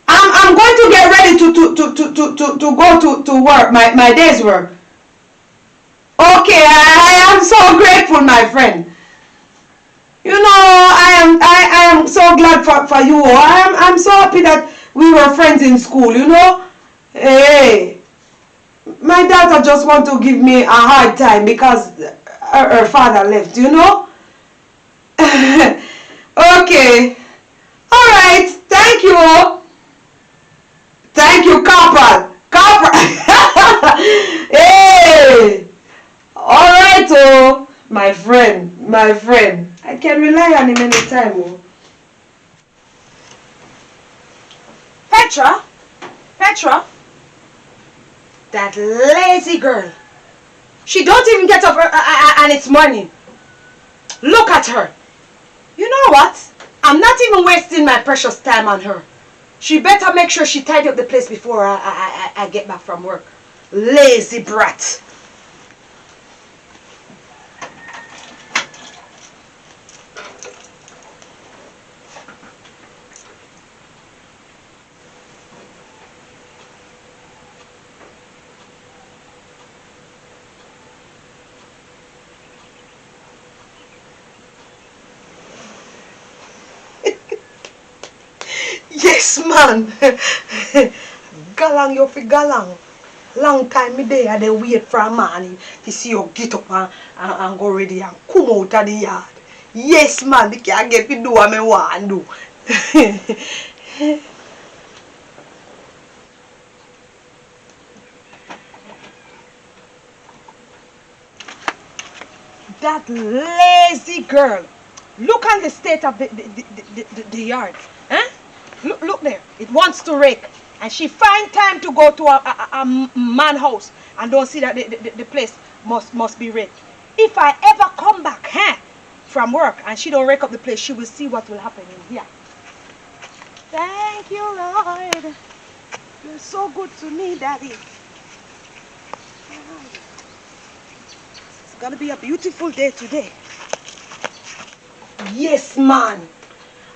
Speaker 2: I'm going to get ready to go to work, my day's work. Okay, I am so grateful, my friend. You know, I am so glad for you. I'm so happy that we were friends in school, you know. Hey, my daughter just want to give me a hard time because her father left, you know? Okay. Alright, thank you. Thank you, Copper. Copper. Hey. Alright, oh. My friend. I can rely on him anytime, oh. Petra. That lazy girl. She don't even get up and it's morning. Look at her. You know what? I'm not even wasting my precious time on her. She better make sure she tidy up the place before I get back from work. Lazy brat. Yes, man. Galang, you fi galang. Long time me there, I dey wait for a man to see you get up and go ready and come out of the yard. Yes, man, me can't get to do what me want to do. That lazy girl. Look at the state of the yard. Huh? Look there. It wants to rake. And she find time to go to a man house and don't see that the place must be raked. If I ever come back from work and she don't rake up the place, she will see what will happen in here. Thank you, Lord. You're so good to me, Daddy. It's gonna be a beautiful day today. Yes, man.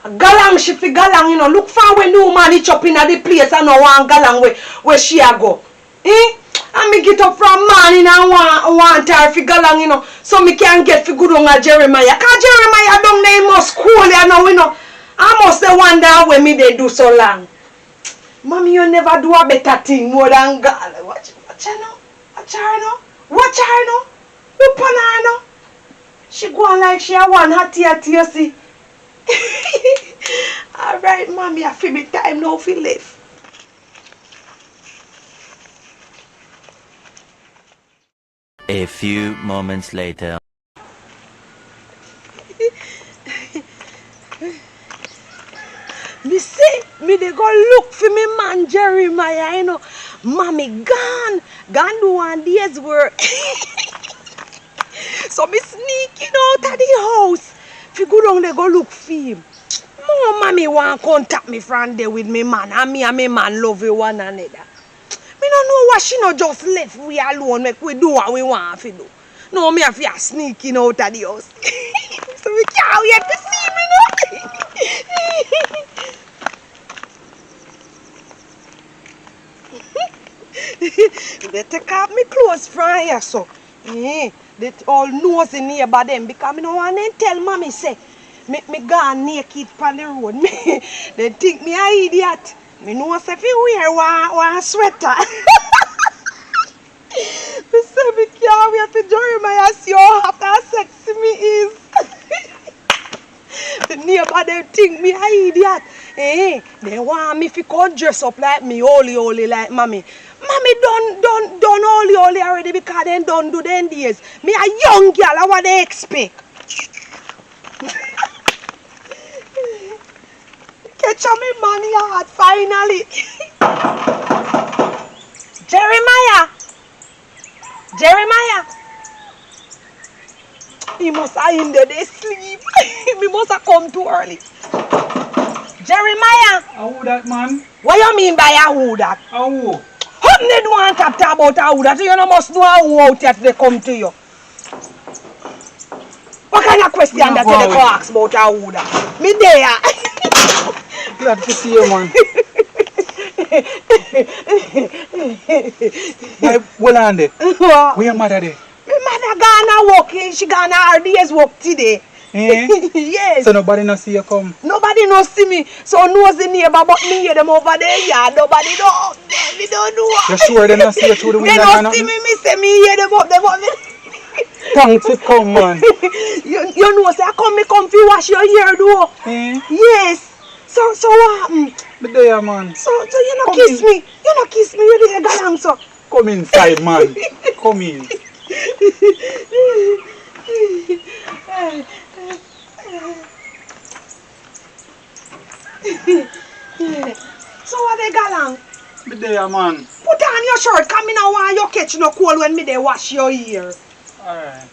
Speaker 2: Galang she fi galang, you know. Look for when new man he chop in at the place and no one galang where she a go. And me get up from morning and want her fi galang, you know. So me can get fi good on a Jeremiah. Cause Jeremiah don't name must school you know, you know. I must wonder when me they do so long. Mommy, you never do a better thing more than God. Watch her now. Watch her now. Watch her now. Look on her now. She go on like she a one hatty, you see. Alright, mommy, I feel me time now fi live.
Speaker 5: A few moments later.
Speaker 2: Me say, me they go look for me man Jeremiah, you know. Mommy gone do one day's work. So me sneaking out of the house. If you go down there, go look for him. More mommy want contact me from there with me man. And me man love you one another. Me don't know why she not just left we alone make we do what we want to do. No, me have to sneaking out of the house. So we can't wait to see me now. They take off me clothes from here, so. They all nosy neighbor them because me no want to tell mommy say me gone naked on the road. They think me a idiot. Me know say if you wear one sweater. Me say me can't wait to Jeremiah see how hot and sexy me is. The neighbor them think me a idiot. They want me to come dress up like me, holy like mommy. Mommy done holy already because they don't do them days. Me a young girl, what they expect? Catch me money hard finally. Jeremiah. He must have him there, they sleep. He must have come too early. Jeremiah.
Speaker 3: Who that, man?
Speaker 2: What you mean by a who that?
Speaker 3: Who?
Speaker 2: How they don't want to talk about a who that? You know must know a who out yet they come to you. What kind of question that they go ask about a who that? Me there.
Speaker 3: Glad to see you, man. Well, Andy, where your mother there?
Speaker 2: My mother gonna work. She gonna her days work today. Yes.
Speaker 3: So nobody no see you come?
Speaker 2: Nobody no see me. So knows the neighbor but me hear them over there. Yeah, nobody know. Me don't know.
Speaker 3: You sure they no see you through the window?
Speaker 2: They don't see me. Me say me hear them up. They want me.
Speaker 3: Thanks for come, man.
Speaker 2: you know, say I come fi wash your hair though.
Speaker 3: Eh?
Speaker 2: Yes. So what happened?
Speaker 3: But there, man.
Speaker 2: So you no
Speaker 3: Come
Speaker 2: kiss
Speaker 3: in.
Speaker 2: me. You no kiss me, you there galang so.
Speaker 3: Come inside, man. Come in.
Speaker 2: So what they galang?
Speaker 3: But there, man.
Speaker 2: Put on your shirt, come in and want you catch no cold when me they wash your hair.
Speaker 3: Alright.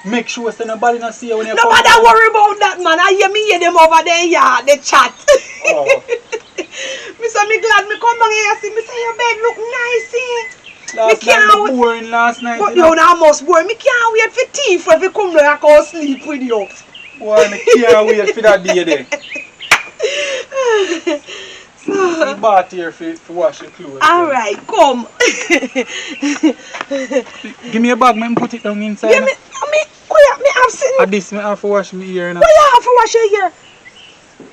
Speaker 3: Make sure so nobody not see you when you come.
Speaker 2: Nobody worry about that, man. I hear them over there, yeah, they chat.
Speaker 3: Oh.
Speaker 2: Me say me glad me come down here see me say your bed look nice, eh?
Speaker 3: Last night was boring last night.
Speaker 2: But you know almost boring. Me can't wait for tea for if you come down and go sleep with you.
Speaker 3: Boy, I can't wait for that day there. You bought here for wash your clothes.
Speaker 2: Alright, come.
Speaker 3: Give me a bag, man. Put it down inside.
Speaker 2: Yeah, me have seen.
Speaker 3: At this, me have to wash my ear now.
Speaker 2: What you have to wash your hair?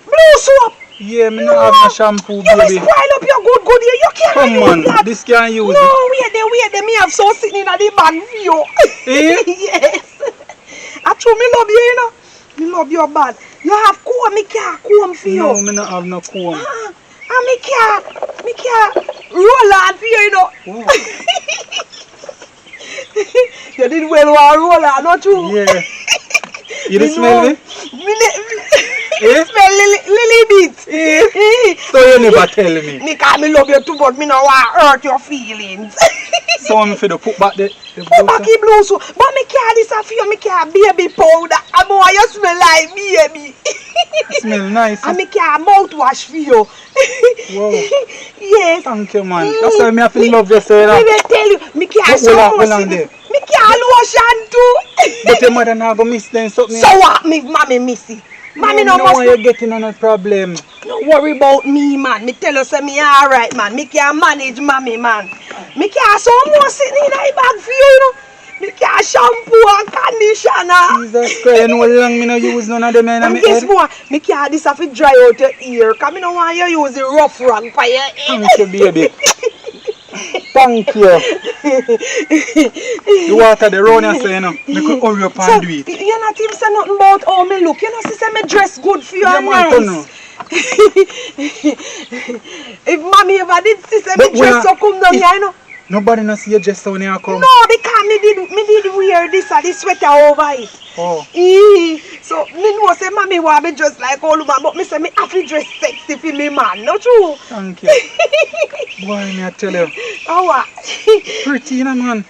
Speaker 2: Blue soap.
Speaker 3: Yeah, me not have no shampoo,
Speaker 2: You will
Speaker 3: baby.
Speaker 2: spoil up your good hair. You can't
Speaker 3: Come
Speaker 2: use
Speaker 3: on,
Speaker 2: that.
Speaker 3: this can't use
Speaker 2: No,
Speaker 3: it.
Speaker 2: wait there. Me have so sitting in the bag for you.
Speaker 3: Eh?
Speaker 2: Yes. I true me love you, you know. Me love you bad. You have comb, me can't comb for you.
Speaker 3: No, me not have no comb.
Speaker 2: And me can't roll on for you, you know.
Speaker 3: Oh.
Speaker 2: You did well while roll on, not true?
Speaker 3: Yeah. You did smell it?
Speaker 2: Me smell lily bit.
Speaker 3: So you never tell me.
Speaker 2: Me can't me love you too, but me no want hurt your feelings.
Speaker 3: So I'm for the put back the
Speaker 2: Put back in blue so, but me can't this for you, me can't baby powder. I'm why you smell like baby.
Speaker 3: smell nice.
Speaker 2: And me can't mouthwash for you.
Speaker 3: Wow.
Speaker 2: Yes.
Speaker 3: Thank you, man. That's why me have to love you, sir.
Speaker 2: Me will tell you, me can't
Speaker 3: Hold on there.
Speaker 2: me can't lotion too.
Speaker 3: But your mother not gonna miss them something.
Speaker 2: So what, me mommy missy? Mommy no
Speaker 3: know
Speaker 2: must
Speaker 3: why you're getting on a problem.
Speaker 2: Don't worry about me, man. Me tell you, say me alright, man. Me can manage mommy, man. Me can so more sitting in the bag for you, you know. Me can shampoo and conditioner.
Speaker 3: Jesus Christ, you know how long me no use none of them in
Speaker 2: And
Speaker 3: my
Speaker 2: guess
Speaker 3: head.
Speaker 2: what? Me can this have to dry out your ear. Cause me no want you use the rough rag for your head.
Speaker 3: Thank you, baby. Thank you. The water the round you say, you know. Me could hurry up and do it.
Speaker 2: You're not even say nothing about how me look. You know, see, say me dress good for you
Speaker 3: Yeah,
Speaker 2: and
Speaker 3: man,
Speaker 2: nice.
Speaker 3: know.
Speaker 2: If mommy ever did see, say
Speaker 3: But
Speaker 2: me dress
Speaker 3: when
Speaker 2: so come down here, you know.
Speaker 3: Nobody not see you just when you come.
Speaker 2: No, because me did wear this and this sweater over it.
Speaker 3: Oh.
Speaker 2: So me know say mommy want me dress like all woman, but me say me have to dress sexy for me man, not true?
Speaker 3: Thank you. Boy, me I tell you.
Speaker 2: Oh what?
Speaker 3: Pretty, you know, man.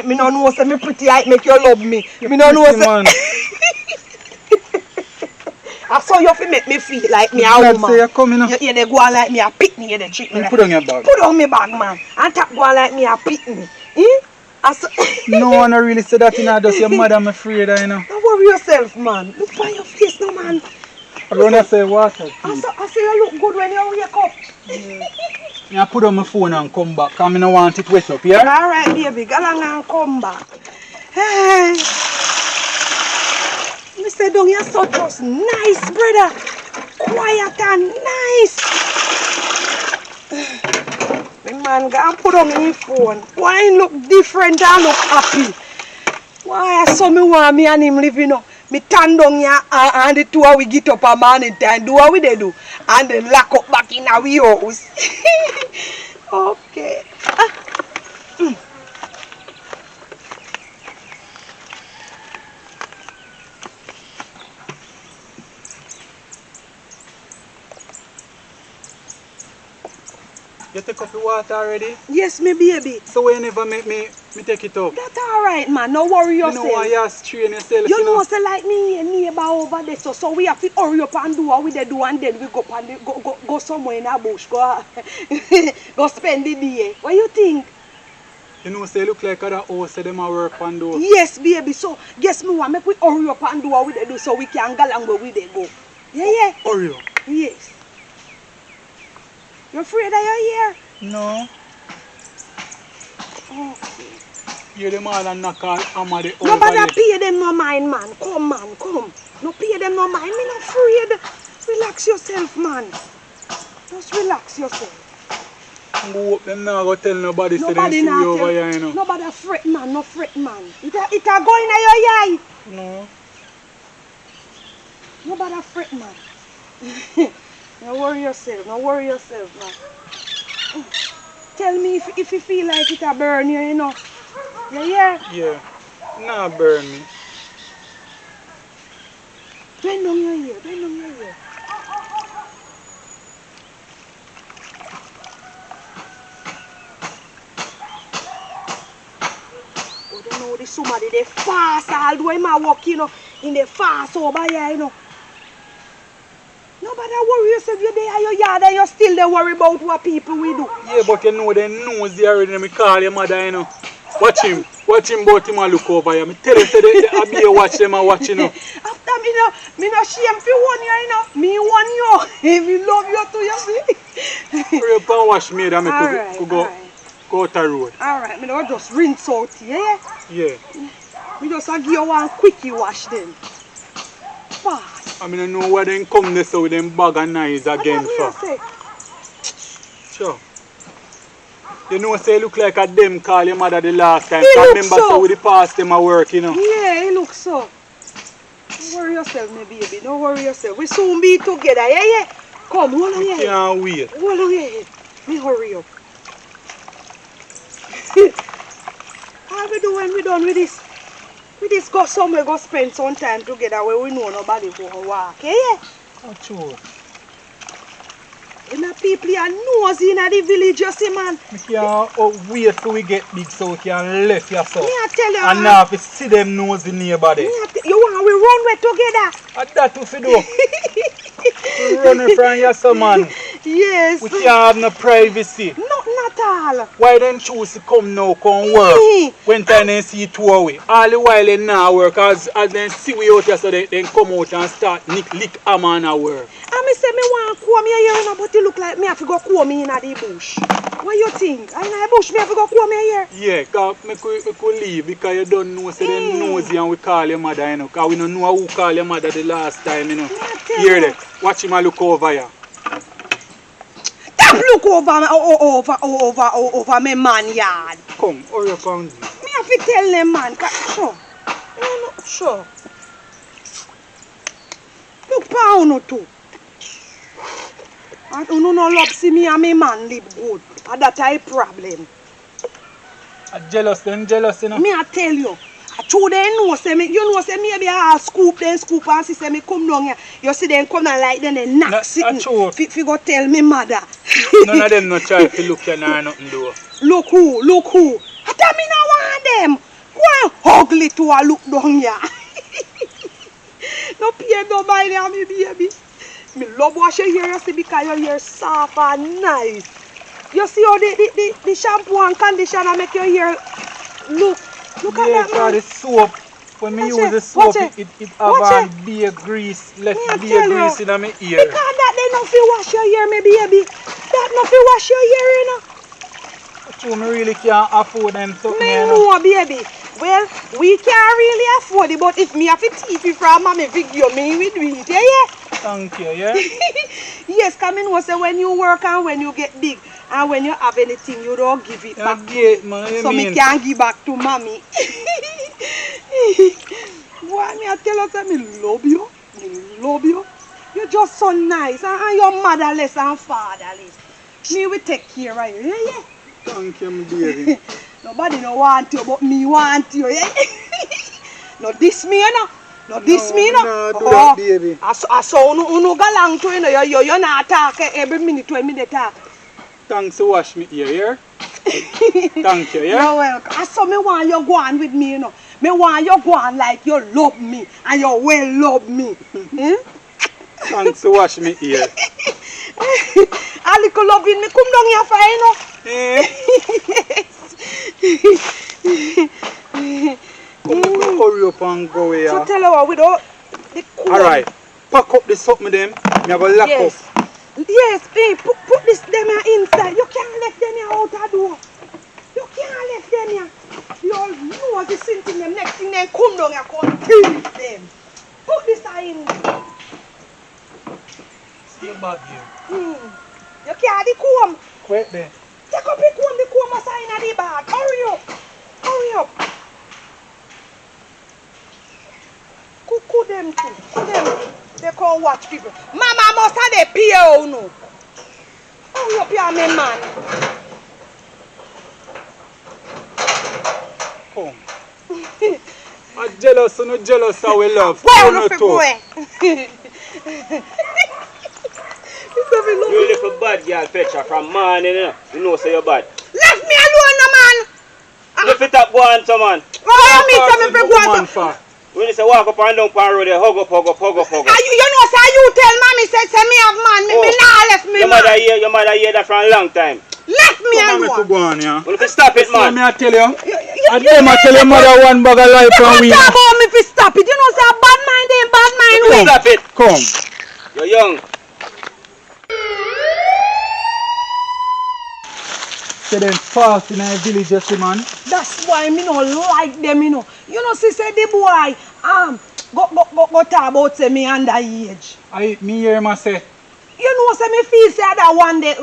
Speaker 2: Me no know say me pretty I make you love me.
Speaker 3: You're
Speaker 2: Me no know
Speaker 3: pretty,
Speaker 2: say
Speaker 3: man.
Speaker 2: I saw you fi make me feel like me a
Speaker 3: Glad
Speaker 2: woman.
Speaker 3: say you come, you know.
Speaker 2: You they go on like me a pick me, you they treat me
Speaker 3: You
Speaker 2: like.
Speaker 3: put on your bag.
Speaker 2: Put on me bag, man. And tap go on like me a pick me. I so
Speaker 3: No one really say that, you know. Just your mother, I'm afraid, you know.
Speaker 2: don't worry yourself, man. Look on your face, no man.
Speaker 3: I don't want to say water.
Speaker 2: I say you look good when you wake up.
Speaker 3: I put on my phone and come back. Because I don't want it wet up, yeah?
Speaker 2: Alright, baby, go along and come back. Hey. Me say, don't you so just nice, brother. Quiet and nice. The man go and put on my phone. Why he look different and look happy? Why I saw me want me and him living up. Me turn down here and the two of we get up a morning time, do what we they do. And then lock up back in our house. Okay.
Speaker 3: You take up the water already?
Speaker 2: Yes, me baby.
Speaker 3: So when you never make me take it up?
Speaker 2: That's alright, man. No worry
Speaker 3: You
Speaker 2: yourself.
Speaker 3: know why you strain yourself,
Speaker 2: You know, say like me and neighbor over there, so we have to hurry up and do what we they do, and then we go up and go somewhere in a bush, go go spend the day. What you think?
Speaker 3: You know, say look like other house, say them a work and do.
Speaker 2: Yes, baby. So guess me want make we hurry up and do what we they do, so we can go along where we they go. Yeah.
Speaker 3: Hurry up.
Speaker 2: Yes. You afraid that you're here?
Speaker 3: No.
Speaker 2: Okay.
Speaker 3: You're the man and knock on hammer the
Speaker 2: Nobody pay them no mind, man. Come, man, come. No pay them no mind. Me not afraid. Relax yourself, man. Just relax yourself.
Speaker 3: Hope them not go tell nobody say them
Speaker 2: Nobody
Speaker 3: see
Speaker 2: not
Speaker 3: you over
Speaker 2: tell.
Speaker 3: here, you know.
Speaker 2: Nobody fret man, no fret man. It a go in your eye.
Speaker 3: No.
Speaker 2: Nobody fret man. Don't worry yourself, don't worry yourself man. Tell me if you feel like it a burn you, you know. You hear?
Speaker 3: Yeah. Nah burn me.
Speaker 2: Bend down your ear, bend down your ear. Oh, don't know this somebody they fast all the way my walk, you know, in the fast over here, you know. Nobody worry yourself, you're there, your yard, and you're still there worry about what people will do.
Speaker 3: Yeah, but you know they nosy already. Me call your mother, you know. Watch him but him and look over here. Me tell you say I be here watch them and watch, you know.
Speaker 2: After me no shame for one you, you know. Me one you. If you love you too, you see.
Speaker 3: Hurry up and wash me and me
Speaker 2: Alright,
Speaker 3: could go out the road.
Speaker 2: Alright, me don't just rinse out here,
Speaker 3: Yeah.
Speaker 2: Me just give you one quickie wash then. Fast.
Speaker 3: I mean I know where they come this with them bag and knives again for. Sure. You know say look like a them call your mother the last time.
Speaker 2: He
Speaker 3: I
Speaker 2: look
Speaker 3: remember
Speaker 2: so.
Speaker 3: so with the past them a work, you know.
Speaker 2: Yeah, it looks so. Don't worry yourself, my baby. Don't worry yourself. We soon be together, yeah? Come, hold on here.
Speaker 3: Can't wait.
Speaker 2: Hold on here. Me hurry up. How we do when we done with this? We just go somewhere, go spend some time together where we know nobody go walk, yeah?
Speaker 3: Oh, true.
Speaker 2: And the people are nosy in the village, you see, man.
Speaker 3: We can't wait till we get big so we can left yourself.
Speaker 2: Me I tell you.
Speaker 3: And now if you see them nosy neighbor there.
Speaker 2: You want we run way together?
Speaker 3: And that what we do. We run from yourself, man.
Speaker 2: Yes.
Speaker 3: We can't have no privacy.
Speaker 2: Not all.
Speaker 3: Why then choose to come now, come work? When time they see two away. All the while they now work, as they see we out here so they come out and start lick a man at work.
Speaker 2: And me say me want to comb your hair, but it look like me have to go comb me in the bush. What you think? In the bush me have to go comb your hair?
Speaker 3: Yeah, because we could leave because you don't know so them nosy and we call your mother, you know. Because we don't know who called your mother the last time, you know. Hear that? Watch him and look over here.
Speaker 2: Stop look over my man yard.
Speaker 3: Come, hurry up and
Speaker 2: Me have to tell them man, sure. No, sure. Look pound or two. And you no love see me and my man live good. And that's a problem.
Speaker 3: jealous, you know.
Speaker 2: Me I tell you. True they know say me, you know say maybe I scoop and see say me come down here. You see them come and like then they knock sitting. Fi go tell me mother.
Speaker 3: None of them no try to look at her nothing do.
Speaker 2: Look who. I tell me no want them. Go ugly to a look down here. No pay no mind ya me baby. Me love wash your hair, you see, because your hair soft and nice. You see how the shampoo and conditioner make your hair look at that man.
Speaker 3: The soap, when me use the soap, it have beer grease, left beer grease in my ear.
Speaker 2: Because that they not feel wash your hair, me baby. That not feel wash your hair, you know.
Speaker 3: True, me really can't afford them something.
Speaker 2: Me know, baby. Well, we can't really afford it, but if me have to teach it from mommy, you me we do it, yeah?
Speaker 3: Thank you, yeah?
Speaker 2: Yes, come in say when you work and when you get big, and when you have anything, you don't give it back. So me can give back to mommy. Boy, me I tell you, say me love you. You're just so nice, and you're motherless and fatherless. Me will take care of you, yeah?
Speaker 3: Thank you, my baby.
Speaker 2: Nobody no want you, but me want you, yeah? No diss me, you know. No diss me, you know.
Speaker 3: No, do that, baby.
Speaker 2: I saw you go along to, you know, you're not talking every minute when me they talk.
Speaker 3: Thanks to wash me ear, Thank you, yeah?
Speaker 2: You're welcome. I saw me want you go on with me, you know. Me want you go on like you love me, and you well love me.
Speaker 3: Thanks to wash me ear.
Speaker 2: A little loving me come down here for, you know.
Speaker 3: Come hurry up and go here.
Speaker 2: So tell her what, without the cool.
Speaker 3: Alright, pack up the something them. Me have a lock up.
Speaker 2: Yes, put this them here inside. You can't left them here out the door. You can't left them here. You all know the same thing them. Next thing they come down here, come kill them. Put this in.
Speaker 3: Stay back here.
Speaker 2: You can't the comb.
Speaker 3: Wait there.
Speaker 2: Take up the comb must in the bag. Hurry up. Hurry up. Cook them too. Cook them. They can't watch people. Mama must have the PO no. Hurry up here, my man.
Speaker 3: Come. I'm jealous, so not jealous how we love.
Speaker 2: Why
Speaker 3: no
Speaker 2: you boy?
Speaker 6: You little bad girl, Petra, from morning, you know say you're bad.
Speaker 2: Left me alone, no man.
Speaker 6: Lift it up, go on, some man.
Speaker 2: Oh, you mean something for go on?
Speaker 6: When you say walk up and down pan road, they hug up.
Speaker 2: You know, say you tell mommy say me have man, me nah left me man.
Speaker 6: Your mother hear that from a long time.
Speaker 2: Left me alone.
Speaker 3: Mommy to go on, yeah.
Speaker 6: Well, if you stop it, man.
Speaker 3: So me I tell you. I tell your mother one bag of life from we.
Speaker 2: You can't about me if you stop it. You know, say a bad mind ain't bad mind.
Speaker 6: If you stop it.
Speaker 3: Come.
Speaker 6: You're young.
Speaker 3: Say them fast in our village, you see, man.
Speaker 2: That's why me no like them, you know. You know, see, say the boy, go talk about say me underage.
Speaker 3: Me hear him say.
Speaker 2: You know, say me feel say that one day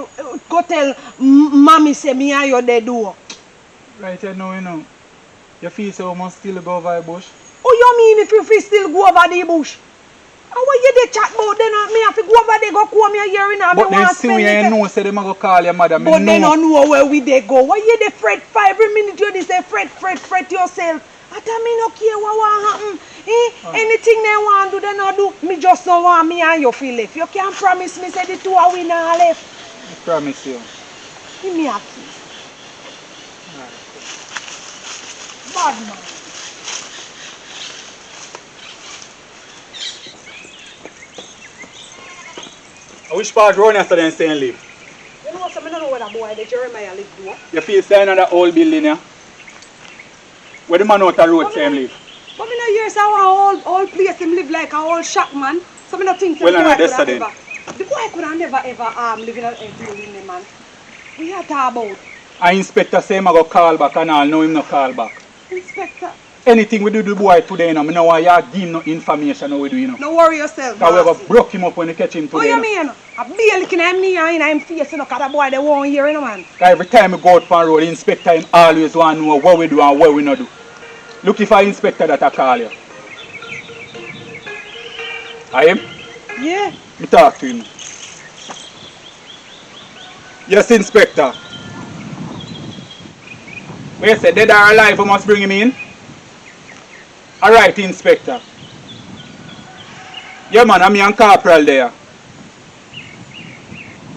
Speaker 2: go tell mommy say me and you they do.
Speaker 3: Right now, you know. You feel so we must still go over the bush?
Speaker 2: Oh, you mean if you feel still go over the bush? And what you dey chat about then me have to go over there go come here hearing and
Speaker 3: but they see we ain't know say them go call your mother.
Speaker 2: But they don't know where we they go. Why you dey fret for every minute you dey say fret yourself? I tell me no care what happen. Anything they want do, they not do. Me just don't want me and you feel left. You can't promise me say the two are we not left.
Speaker 3: I promise you.
Speaker 2: Give me a kiss. Bad man.
Speaker 3: Which part round yesterday and stay and live?
Speaker 2: You know what, I don't know where that boy, the Jeremiah live do.
Speaker 3: You feel staying in that old building, yeah? Where the man out the road stay and live?
Speaker 2: But me no hear say one old place him live like a old shack man. So me no think
Speaker 3: Well,
Speaker 2: the boy could
Speaker 3: yesterday.
Speaker 2: the boy could have never ever live in a building, man. We are talking about.
Speaker 3: And inspector say him go call back and all, no him no call back.
Speaker 2: Inspector.
Speaker 3: Anything we do to the boy today, you know, I don't want you to give him no information how we do, you know.
Speaker 2: No worry yourself,
Speaker 3: Because we have broke him up when we catch him today.
Speaker 2: What you
Speaker 3: know.
Speaker 2: mean? I be looking at me and him face, you know, because the boy they won't hear, you know, man.
Speaker 3: Every time we go out on the road, the inspector him always want to know what we do and what we not do. Look if I inspector that I call you. I am?
Speaker 2: Yeah.
Speaker 3: Me talk to him. Yes, inspector. When you say dead or alive, we must bring him in. Alright, inspector. Yeah, man, I'm young corporal there.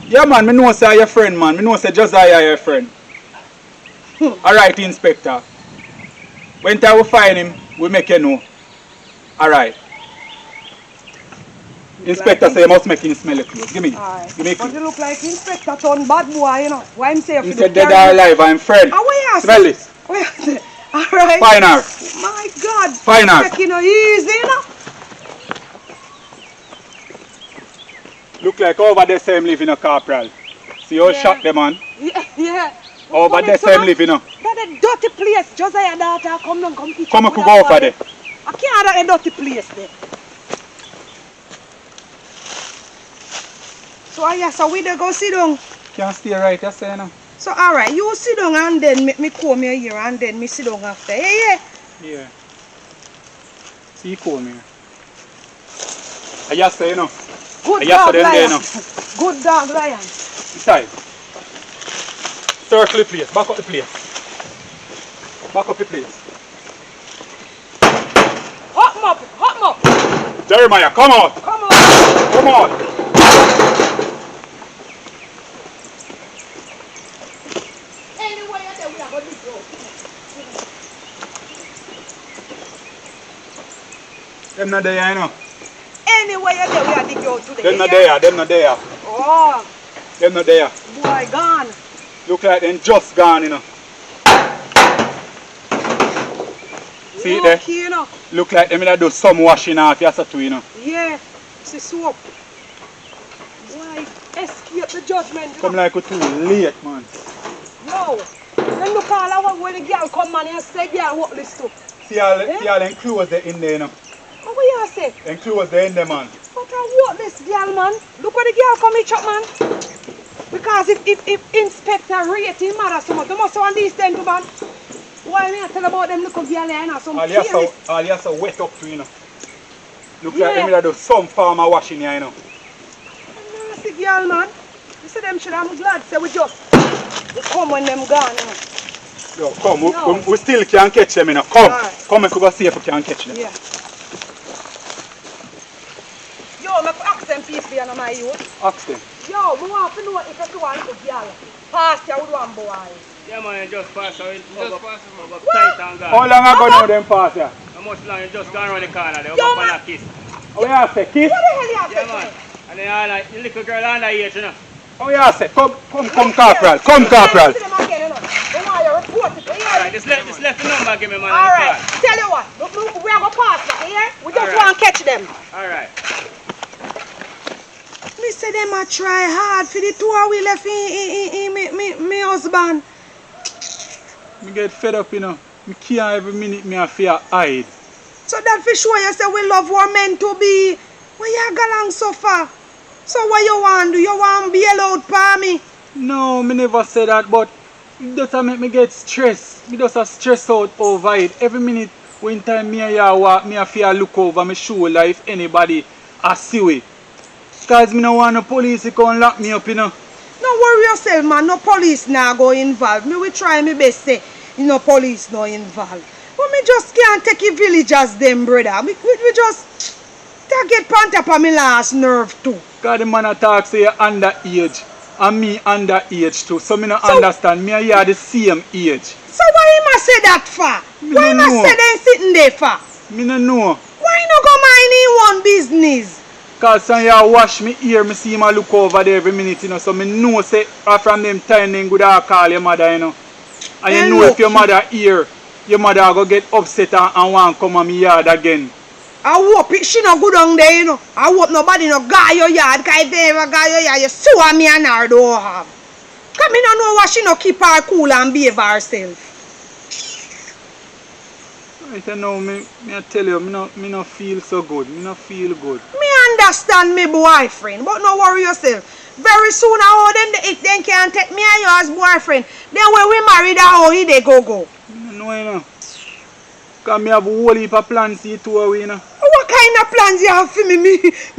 Speaker 3: Yeah, man, me know say your friend, man. Me know say Josiah your friend. Alright, inspector. When time we find him, we make you know. Alright. Inspector say you must make him smell the clothes. Give me.
Speaker 2: Alright.
Speaker 3: Give me
Speaker 2: But you
Speaker 3: clothes.
Speaker 2: look like inspector turn bad boy, you know. Why him say
Speaker 3: He said dead or alive, I'm friend.
Speaker 2: Ah, where you
Speaker 3: Smell this.
Speaker 2: Where you say? Alright.
Speaker 3: Fine her.
Speaker 2: My God.
Speaker 3: Fine her.
Speaker 2: Taking it easy, you know.
Speaker 3: Look like over there same live in a corporal. See how
Speaker 2: Yeah.
Speaker 3: shot them man.
Speaker 2: Yeah.
Speaker 3: Over there same live in a.
Speaker 2: That a dirty place. Josiah daughter come down, come eat.
Speaker 3: Come
Speaker 2: up
Speaker 3: on,
Speaker 2: with
Speaker 3: go
Speaker 2: that
Speaker 3: over
Speaker 2: boy.
Speaker 3: there.
Speaker 2: I can't have that dirty place there. So yeah, so we dey go sit down.
Speaker 3: Can't stay right, you say now.
Speaker 2: So alright, you sit down and then make me come here and then me sit down after. Yeah.
Speaker 3: Yeah. See, call me. I just say, you know.
Speaker 2: Good
Speaker 3: Yes,
Speaker 2: dog
Speaker 3: then there,
Speaker 2: lion.
Speaker 3: no.
Speaker 2: Good dog lion.
Speaker 3: Inside. Circle the place. Back up the place. Back up the place.
Speaker 2: Hot him up, hot him up.
Speaker 3: Jeremiah, come out.
Speaker 2: Come on.
Speaker 3: Come on.
Speaker 2: Anyway, I said we are going to go.
Speaker 3: Them not there, you know.
Speaker 2: Anyway, I said we are to go today.
Speaker 3: Them not there, them not there.
Speaker 2: Oh,
Speaker 3: Them not there.
Speaker 2: boy, gone.
Speaker 3: Look like them just gone, you know. See it there?
Speaker 2: Look here, you know.
Speaker 3: Look like them do some washing off, yes, too, you know.
Speaker 2: Yeah, see soap. Boy, escape the judgment. You
Speaker 3: Come
Speaker 2: know.
Speaker 3: like we're too late, man.
Speaker 2: Yo, then look all our when the girl come man and say, girl, what this too?
Speaker 3: See all them clothes there in there, you know.
Speaker 2: What you say?
Speaker 3: Them clothes there in there, man.
Speaker 2: But I want this girl, man. Look where the girl come each up, man. Because if Inspector rate him mother so much, they must understand to man. Why me I tell about them little girl and some
Speaker 3: All you so wet up to, you know. Look like them that do some farmer washing here, you know.
Speaker 2: Nasty girl, man. You see them shit, I'm glad say we come when them gone, you know.
Speaker 3: Yo, come, we still can catch them, you know. Come,
Speaker 2: right.
Speaker 3: Come and go see if we can catch them.
Speaker 2: Yeah. Yo, I ask them people here, my youth.
Speaker 3: Ask them.
Speaker 2: Yo, we want to know if you want to girl. Pass you with one boy.
Speaker 6: Yeah, man, you just pass out. Just pass out. Tight and gone.
Speaker 3: How long ago now them pass here?
Speaker 6: How much long? You just gone around the corner there.
Speaker 2: Yo,
Speaker 6: Up
Speaker 2: man.
Speaker 6: and a kiss.
Speaker 3: How you say? Kiss?
Speaker 2: What the hell you
Speaker 6: Yeah,
Speaker 2: say?
Speaker 6: man. And then the little girl under age, you know.
Speaker 3: How you say? Come, Corporal. Come, Corporal.
Speaker 6: Alright, just let the number give me, man.
Speaker 2: Alright, tell you what, we are going to pass that, yeah? We just want to catch them.
Speaker 6: Alright.
Speaker 2: Me say them a try hard for the tour we left in me husband.
Speaker 3: Me get fed up, you know. Me can't every minute me a fear hide.
Speaker 2: So that for sure you say we love what meant to be. Why you go along so far? So what you want do? You want bail out for me?
Speaker 3: No, me never say that, but it just make me get stressed. Me just a stress out over it. Every minute when time me a walk, me a fear look over my shoulder if anybody a see we. Cause me no want no police to come lock me up, you know.
Speaker 2: No worry yourself, man. No police now go involved. Me will try my best say, you know, police no involved. But me just can't take a village as them, brother. We just get pant up on my last nerve too.
Speaker 3: Cause the man a talk say you underage. And me underage too. So me no understand. Me and you are the same age.
Speaker 2: So why him a say that for?
Speaker 3: Me
Speaker 2: Why him
Speaker 3: no
Speaker 2: a
Speaker 3: know.
Speaker 2: say they sitting there for?
Speaker 3: Me no know.
Speaker 2: Why no go mind in one business?
Speaker 3: Cause son you wash me ear, me see him a look over there every minute, you know. So me know say from them time then good I call your mother, you know. And you know if your mother here, your mother go get upset and want come on me yard again.
Speaker 2: I hope she no good on there, you know. I hope nobody no guy your yard, cause if they ever guy your yard, you sue me and her don't have. Cause me no know why she no keep her cool and behave herself.
Speaker 3: Right now, me I tell you, me no feel so good. Me no feel good.
Speaker 2: Me understand me boyfriend, but no worry yourself. Very soon how if they can't take me and you as boyfriend, then when we married how he they go.
Speaker 3: Me no know, you know. Cause me have a whole heap of plans to tour away, you know.
Speaker 2: What kind of plans you have for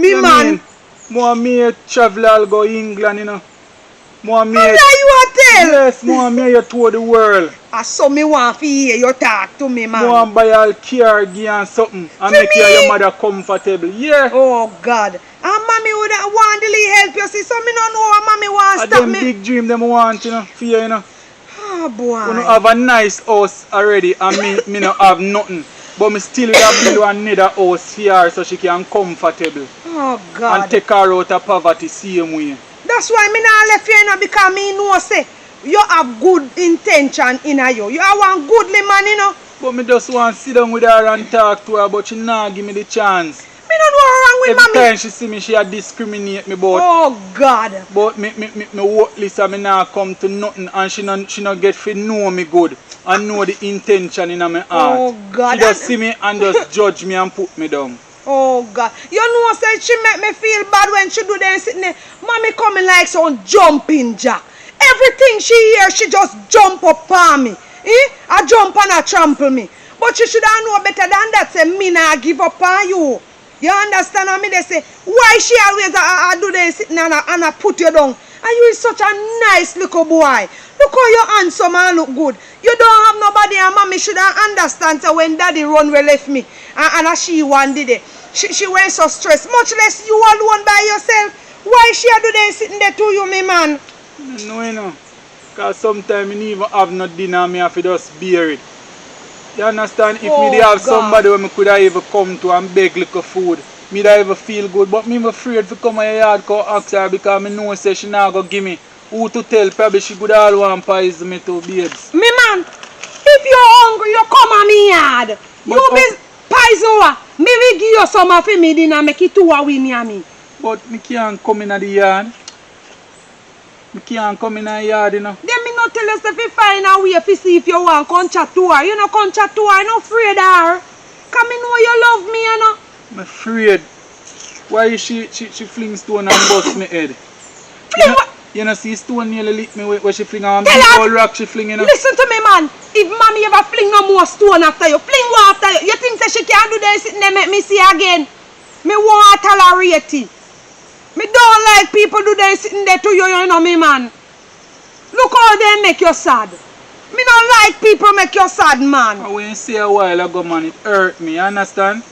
Speaker 2: me man?
Speaker 3: More me travel all go England, you know. More me.
Speaker 2: What are you a tell?
Speaker 3: Yes, more me you tour the world.
Speaker 2: I saw me want to hear you talk to me, man.
Speaker 3: More buy all car gear and something and make you and your mother comfortable. Yeah.
Speaker 2: Oh God. And mommy would want to help you, see, so me don't know what mommy wants to stop
Speaker 3: them
Speaker 2: me.
Speaker 3: big dream them want, you know, for you, you know.
Speaker 2: Oh boy.
Speaker 3: You know, have a nice house already and me no have nothing. But me still have build another house for her so she can comfortable.
Speaker 2: Oh God.
Speaker 3: And take her out of poverty same way.
Speaker 2: That's why me not left you, you know, because me know say you have good intention in you. You are one goodly man, you know.
Speaker 3: But me just want to sit down with her and talk to her, but she not give me the chance.
Speaker 2: Me don't know what's wrong with
Speaker 3: Every
Speaker 2: mommy.
Speaker 3: time she see me, she a discriminate me about.
Speaker 2: Oh God.
Speaker 3: But me worthless and me not come to nothing and she no get to know me good and know the intention in my heart.
Speaker 2: Oh God.
Speaker 3: She just see me and just judge me and put me down.
Speaker 2: Oh God. You know say she make me feel bad when she do that sitting there. Mommy coming like some jumping jack. Everything she hear, she just jump up on me. I jump and I trample me. But she should have know better than that. Say me not give up on you. You understand what me they say? Why she always do this sitting and I put you down? And you is such a nice little boy. Look how you handsome and look good. You don't have nobody and mommy should understand so when daddy run we left me. And she one did it. She went so stressed. Much less you alone by yourself. Why she do this sitting there to you, me man?
Speaker 3: No, you know. Because sometimes I even have no dinner and I have to just bear it. You understand? If me they have somebody where me could have even come to and beg little food, me da even feel good. But me afraid to come to your yard to ask her because me know say she not go give me who to tell. Probably she could all want poison me too, babes.
Speaker 2: Me man, if you're hungry, you come on me yard. You be poison what? Me will give you some of me dinner make it 2 hours me and me.
Speaker 3: But me can't come in the yard. Me can't come in the yard, you know.
Speaker 2: Then me not tell us if you find a way to see if you want to come chat to her. You know come chat to her, not afraid of her. Because me know you love me, you know.
Speaker 3: I'm afraid. Why she fling stone and bust me head?
Speaker 2: Fling what?
Speaker 3: You know, see Stone nearly lick me where she fling on
Speaker 2: Tell
Speaker 3: big
Speaker 2: her.
Speaker 3: old rock she fling, you know.
Speaker 2: Listen to me, man. If mommy ever fling no more stone after you, fling one after you. You think that she can't do that sitting there make me see again? Me won't tolerate it. Me don't like people do that sitting there to you, you know me, man. Look how they make you sad. Me don't like people make you sad, man.
Speaker 3: When you say a while ago, man, it hurt me, you understand?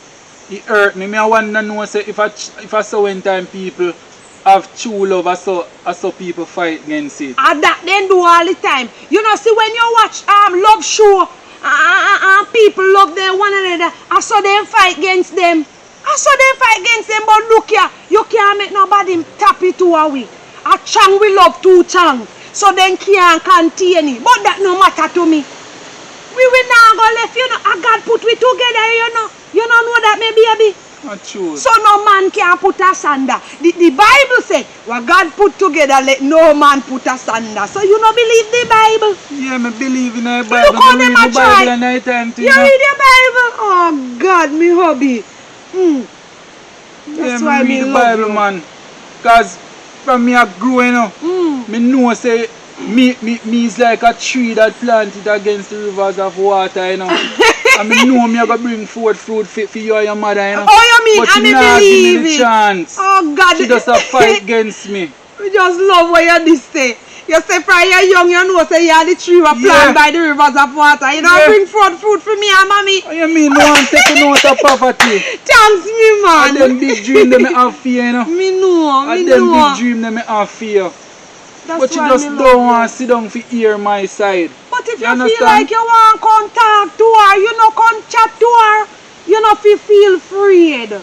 Speaker 3: It hurt me. I want to know say if I saw one time people have true love, I saw people fight against it.
Speaker 2: And that they do all the time. You know, see when you watch love show, people love them one another, I saw them fight against them. But look here, you can't make nobody tap it to a way. A chang we love two chang, so then can't contain it. But that no matter to me. We will not go left, you know. God put we together, you know. You don't know that, me baby.
Speaker 3: Not true.
Speaker 2: So no man can put asunder. The Bible said, what God put together, let no man put asunder. So you don't believe the Bible?
Speaker 3: Yeah, I believe in the Bible.
Speaker 2: Look how
Speaker 3: I
Speaker 2: them
Speaker 3: read
Speaker 2: a
Speaker 3: the
Speaker 2: try.
Speaker 3: Bible at night time too,
Speaker 2: You read the Bible? Oh God, me hobby. That's why
Speaker 3: I
Speaker 2: me
Speaker 3: read the
Speaker 2: love
Speaker 3: Bible,
Speaker 2: you.
Speaker 3: man. Cause from me a growing up, me know say me is like a tree that planted against the rivers of water, you know. And me know me a go bring forth fruit for you and your mother, you know.
Speaker 2: Oh, you mean,
Speaker 3: but
Speaker 2: I
Speaker 3: she not
Speaker 2: believe
Speaker 3: give me the
Speaker 2: it.
Speaker 3: chance.
Speaker 2: Oh God.
Speaker 3: She just a fight against me.
Speaker 2: We just love what you this say. You say from you're young, you know say you're the tree was planted by the rivers of water. You don't bring forth fruit for me and mommy.
Speaker 3: What you mean no one take a note of poverty?
Speaker 2: Thanks me, man.
Speaker 3: And them big dream them me have for you, you know.
Speaker 2: Me know,
Speaker 3: And
Speaker 2: me
Speaker 3: them
Speaker 2: know.
Speaker 3: big dream them me have for you.
Speaker 2: That's
Speaker 3: But you
Speaker 2: why
Speaker 3: just
Speaker 2: me
Speaker 3: don't
Speaker 2: love
Speaker 3: want to sit down to hear my side.
Speaker 2: But if you
Speaker 3: understand?
Speaker 2: feel like you want to come talk to her, you know, come chat to her, you know, feel afraid.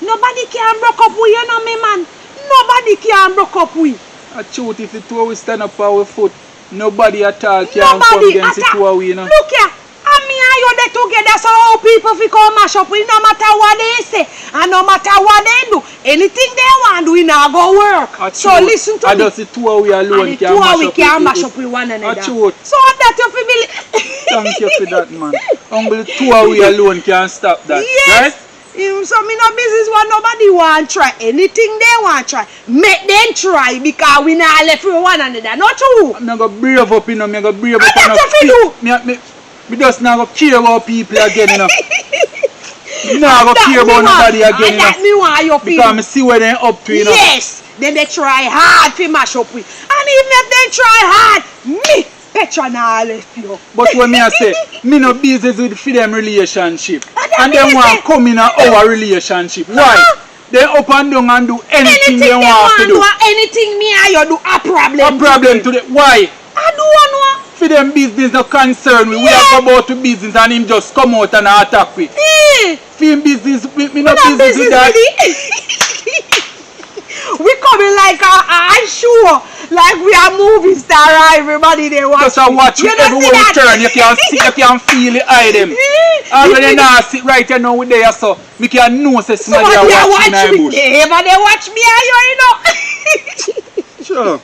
Speaker 2: Nobody can broke up with you, know me, man. Nobody can broke up with.
Speaker 3: I truth if the two we stand up our foot, nobody at all can come
Speaker 2: Nobody
Speaker 3: against the
Speaker 2: at
Speaker 3: two of we, you know.
Speaker 2: Look here, and me and you they together, so how people fi come mash up with no matter what they say and no matter what they do, anything they want do, we not go work. So listen to
Speaker 3: me.
Speaker 2: me.
Speaker 3: Just the two of we alone
Speaker 2: And the
Speaker 3: can
Speaker 2: two
Speaker 3: mash
Speaker 2: of we
Speaker 3: up
Speaker 2: can
Speaker 3: with
Speaker 2: mash up with one another.
Speaker 3: truth.
Speaker 2: So that you fi believe.
Speaker 3: Thank you for that, man. Only the two of we alone can stop that.
Speaker 2: Yes.
Speaker 3: Right?
Speaker 2: So me no business what nobody want try. Anything they want try, make them try because we not left with one another. Not true.
Speaker 3: I'm not gonna brave up, you know. I'm gonna brave up.
Speaker 2: And that's what you do.
Speaker 3: Me just not gonna care about people again, you know. Me not gonna care about nobody again, you know.
Speaker 2: That me want you feel.
Speaker 3: Because I see where they up to, you know.
Speaker 2: Yes. Then they try hard to mash up with. And even if they try hard, me, Petra nah left you.
Speaker 3: But when me I say, me no business with for them relationship. And
Speaker 2: me
Speaker 3: them want
Speaker 2: say-
Speaker 3: to come in our relationship. Why? They up and down and do anything they want to do.
Speaker 2: Anything me and you do a problem.
Speaker 3: A problem to them. Why?
Speaker 2: I don't know.
Speaker 3: For them business no concern me. We have about to business and him just come out and attack me. For him business, me no business with that.
Speaker 2: We coming like a show, like we are movie star. Everybody they watch.
Speaker 3: Just a watch
Speaker 2: You
Speaker 3: me
Speaker 2: don't see
Speaker 3: everywhere we
Speaker 2: that?
Speaker 3: turn. You can see, you can feel it eye them. And when they now sit right here now with there, so me can know say somebody are watching my
Speaker 2: me.
Speaker 3: bush.
Speaker 2: They watch me and you know.
Speaker 3: Sure.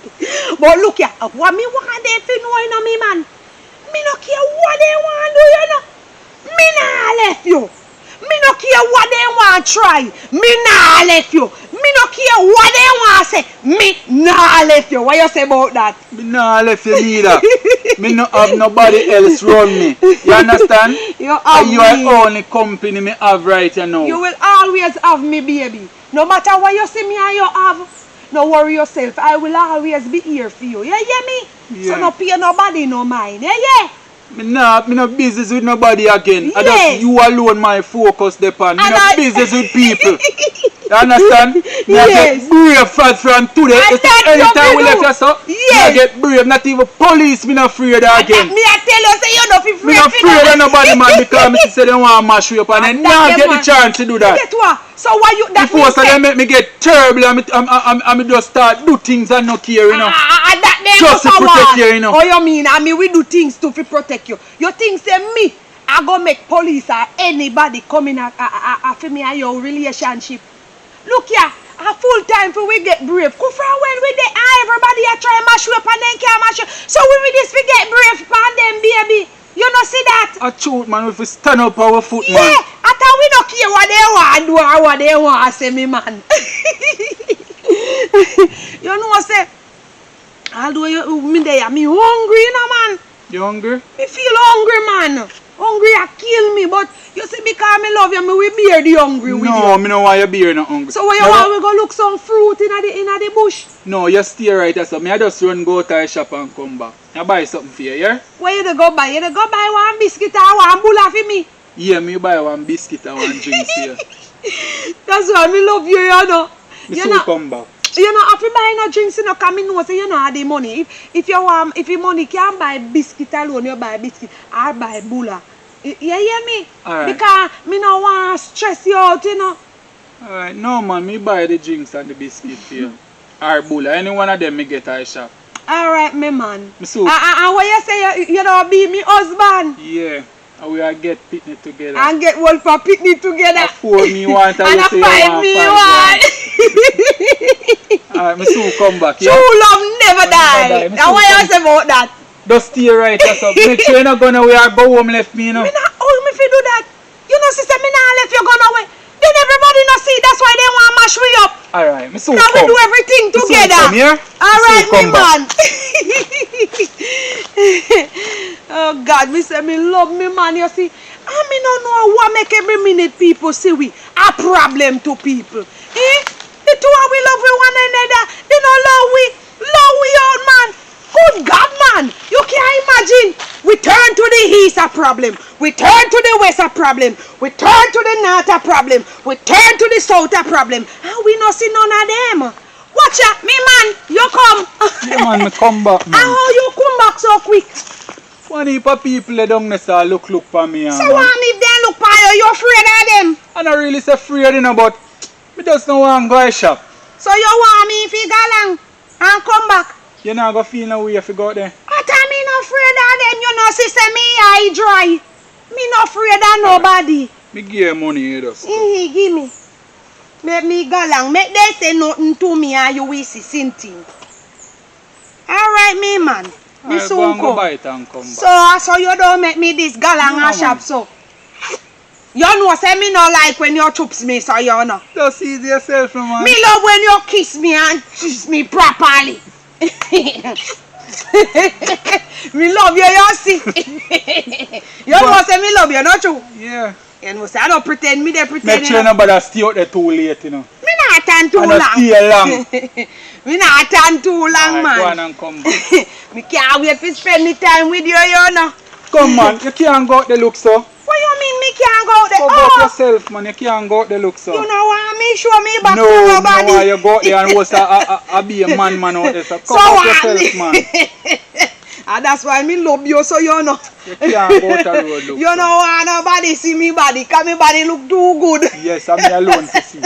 Speaker 2: But look here, what me want them to know, you know me, man. Me no care what they want do, you know. Me nah left you. Me no care what they want try. Me nah left you. Me no care what they want say. Me nah left you. What you say about that?
Speaker 3: Me nah left you neither. Me no have nobody else run me. You understand?
Speaker 2: You have
Speaker 3: You
Speaker 2: me.
Speaker 3: are only company me have right here now.
Speaker 2: You will always have me, baby. No matter what you see me and you have. No worry yourself. I will always be here for you. You hear me?
Speaker 3: Yeah.
Speaker 2: So no pay nobody no mind. Yeah.
Speaker 3: Me no business with nobody again. I
Speaker 2: Yes.
Speaker 3: just you alone my focus depend. Me
Speaker 2: And
Speaker 3: no
Speaker 2: I-
Speaker 3: business with people. You understand? Me I
Speaker 2: Yes.
Speaker 3: get brave from today.
Speaker 2: And
Speaker 3: You see,
Speaker 2: that
Speaker 3: anytime
Speaker 2: you
Speaker 3: we
Speaker 2: do.
Speaker 3: left you so, me
Speaker 2: Yes.
Speaker 3: I get brave. Not even police me no afraid again.
Speaker 2: Me I tell you, say you don't feel
Speaker 3: Me no afraid of nobody man because me say they want to mash you up and then now
Speaker 2: that
Speaker 3: get
Speaker 2: them
Speaker 3: the
Speaker 2: want-
Speaker 3: chance to do that.
Speaker 2: Get what? So why you that
Speaker 3: Before so
Speaker 2: means
Speaker 3: they make me get terrible and me just start do things and no care, you know.
Speaker 2: that them
Speaker 3: Just to
Speaker 2: also
Speaker 3: protect
Speaker 2: want.
Speaker 3: you, you know.
Speaker 2: Oh, you mean I mean we do things to protect you. You think say me I go make police or anybody come in for me and your relationship. Look here, a full time for we get brave. Go from when we dey everybody a try mash you up and then can't mash you. So we just we get brave pan them baby. You know see that?
Speaker 3: A truth man, if we stand up our foot
Speaker 2: Yeah,
Speaker 3: man.
Speaker 2: after we don't care what they want do or what they want, say me man. You know, say, although me there, me hungry, you know, man.
Speaker 3: You hungry?
Speaker 2: Me feel hungry, man. Hungry a kill me, but you see, because me love you, me will bear the hungry with you.
Speaker 3: No, me no want you beer not hungry.
Speaker 2: So what you want, we go look some fruit in the bush?
Speaker 3: No, you stay right there, so me I just run go to the shop and come back. I buy something for you, yeah?
Speaker 2: Where you dey go buy? You dey go buy one biscuit or one bulla for me?
Speaker 3: Yeah, me buy one biscuit and one drink here.
Speaker 2: That's why me love you, you know.
Speaker 3: Me
Speaker 2: You
Speaker 3: soon
Speaker 2: know,
Speaker 3: come back.
Speaker 2: you know, if you buy no drinks, you know, come in, know, say you know have the money. If your money can't buy biscuit alone, you buy biscuit, I buy bulla. You hear me?
Speaker 3: Alright.
Speaker 2: Because me no want to stress you out, you know.
Speaker 3: Alright, no man, me buy the drinks and the biscuit for you. Or bulla, any one of them me get at the shop.
Speaker 2: Alright, me man.
Speaker 3: Me so,
Speaker 2: And what you say, you know, be me husband.
Speaker 3: yeah, and we are get picnic together.
Speaker 2: And get one for picnic together.
Speaker 3: A 4 me want and
Speaker 2: And
Speaker 3: you
Speaker 2: a
Speaker 3: say you
Speaker 2: 5
Speaker 3: want
Speaker 2: me
Speaker 3: 5
Speaker 2: want.
Speaker 3: Alright, me soon come back,
Speaker 2: True
Speaker 3: yeah?
Speaker 2: love never die.
Speaker 3: die. Me
Speaker 2: Now
Speaker 3: soon
Speaker 2: what you
Speaker 3: come.
Speaker 2: say about that?
Speaker 3: Just stay right there, so make sure you're not going away or go home left me, you know?
Speaker 2: Me not, oh, me fi do that. You know, sister, me not let you go nowhere. Then everybody not see, that's why they want to mash me up.
Speaker 3: Alright, me soon
Speaker 2: Now we
Speaker 3: come.
Speaker 2: do everything
Speaker 3: Me soon
Speaker 2: together.
Speaker 3: come, yeah?
Speaker 2: Alright,
Speaker 3: Me soon
Speaker 2: me
Speaker 3: come back.
Speaker 2: man. Oh God, me say me love me man, you see. And me no know what make every minute people see we a problem to people. Eh? The two of we love with one another. They no love we out, man. Good God, man. You can't imagine. We turn to the east a problem. We turn to the west a problem. We turn to the north a problem. We turn to the south a problem. And we not see none of them. Watch out, me man. You come.
Speaker 3: Yeah, man, me come back,
Speaker 2: And
Speaker 3: man.
Speaker 2: how you come back so quick?
Speaker 3: One heap of people they down there say look for me,
Speaker 2: So
Speaker 3: man.
Speaker 2: what if they look for you? You afraid of them?
Speaker 3: I'm not really so afraid, you know, but me just don't want to go to shop.
Speaker 2: So you want me if you go along and come back?
Speaker 3: You not go feel no way if you go there.
Speaker 2: What I mean afraid of them? You know, sister, me eye dry. Me not afraid of nobody.
Speaker 3: Me give you money, you just.
Speaker 2: Give me. Make me go along. Make they say nothing to me and you will see something. Alright, me man. Me
Speaker 3: Alright, go
Speaker 2: soon
Speaker 3: and go
Speaker 2: come.
Speaker 3: buy it and come back.
Speaker 2: So you don't make me this galang
Speaker 3: No,
Speaker 2: and shop
Speaker 3: man.
Speaker 2: so. You know, say me no like when you chups me, so you know.
Speaker 3: Just ease yourself, man.
Speaker 2: Me love when you kiss me and kiss me properly. Me love you, you see. You know, say me love you, not true?
Speaker 3: Yeah.
Speaker 2: You know, say I don't pretend, me they pretend.
Speaker 3: Make sure nobody stay out there too late, you know.
Speaker 2: Me not turn too
Speaker 3: And
Speaker 2: long.
Speaker 3: not stay long.
Speaker 2: Me not turn too long,
Speaker 3: Alright, go on
Speaker 2: man.
Speaker 3: and come back.
Speaker 2: Me can't wait to spend the time with you, you know.
Speaker 3: Come on, you can't go out the look so.
Speaker 2: What you mean me can't go out there?
Speaker 3: Go out yourself, man. You can't go out the look so.
Speaker 2: You know what? Me show me back
Speaker 3: No,
Speaker 2: to
Speaker 3: no,
Speaker 2: nobody.
Speaker 3: why you go out there and was a be a man out there. So come
Speaker 2: So
Speaker 3: out
Speaker 2: what?
Speaker 3: yourself, man.
Speaker 2: And that's why me love you, so you know.
Speaker 3: You can't go out the road look
Speaker 2: You
Speaker 3: so.
Speaker 2: know why nobody see me body, cause me body look too good.
Speaker 3: Yes, I'm alone to see.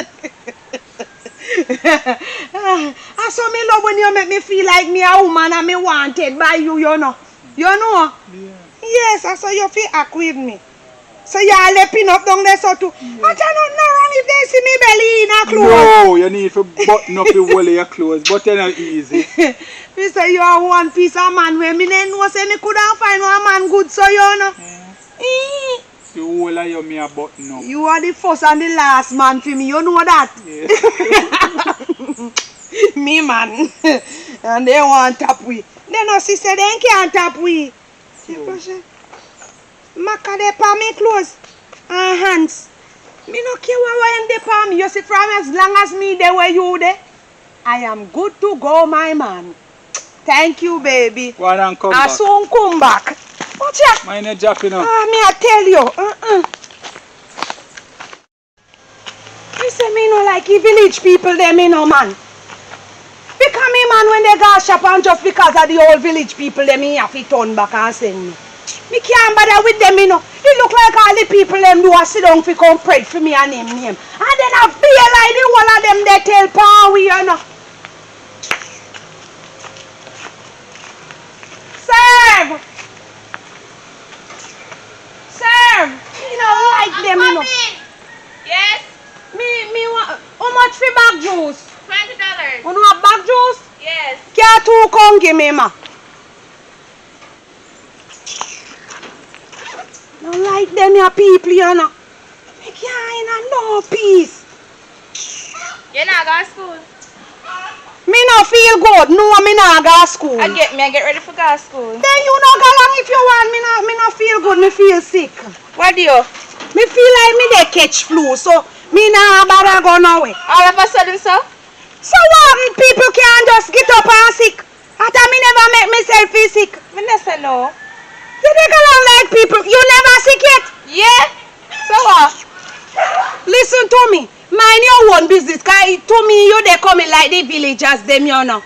Speaker 2: And so me love when you make me feel like me a woman and me wanted by you, you know. You know?
Speaker 3: Yeah.
Speaker 2: Yes, and so you feel act with me. So you are leaping up down there so too. But I don't know wrong if they see me belly in a clothes.
Speaker 3: No, you need to button up the whole of your clothes, but they're not easy.
Speaker 2: Me say you are one piece of man where me then know say me couldn't find one man good, so you know.
Speaker 3: The whole of you me a button up.
Speaker 2: You are the first and the last man for me, you know that.
Speaker 3: Yeah.
Speaker 2: Me man. And they want tap we. They no sister, they can't tap we. Maka they palm me clothes and hands. Me no care what they palm me. You see from as long as me there where you there, I am good to go, my man. Thank you, baby.
Speaker 3: Go on and come
Speaker 2: I
Speaker 3: back.
Speaker 2: soon come back. Watch out.
Speaker 3: Mine is dropping up.
Speaker 2: Me I tell you. You say me no like the village people there, me no man. Because me man when they go shop and just because of the old village people there, me have to turn back and send me. Me can't bother with them, you know. It look like all the people them do a sit down for come pray for me and name. And then I feel like the whole of them they tell power we, you know. Serve! Serve! You know, like them, you know.
Speaker 7: Yes,
Speaker 2: Me want, how much for bag juice?
Speaker 7: $20.
Speaker 2: You know bag juice?
Speaker 7: Yes.
Speaker 2: Can't two come give me, ma. Don't like them your people, you know. Me can't in no peace.
Speaker 7: You're not going to school.
Speaker 2: Me no feel good. No, me not go to school.
Speaker 7: I get ready for go to school.
Speaker 2: Then you no go along if you want. Me no feel good. Me feel sick.
Speaker 7: What do you?
Speaker 2: Me feel like me dey catch flu. So me nah bother go nowhere.
Speaker 7: All of a sudden, sir?
Speaker 2: So what? People can't just get up and sick. After me never make myself feel sick.
Speaker 7: Me not say no.
Speaker 2: You take along like people. You never sick yet.
Speaker 7: Yeah? So what?
Speaker 2: Listen to me. Mind your own business. Cause to me you they coming like the villagers them you know.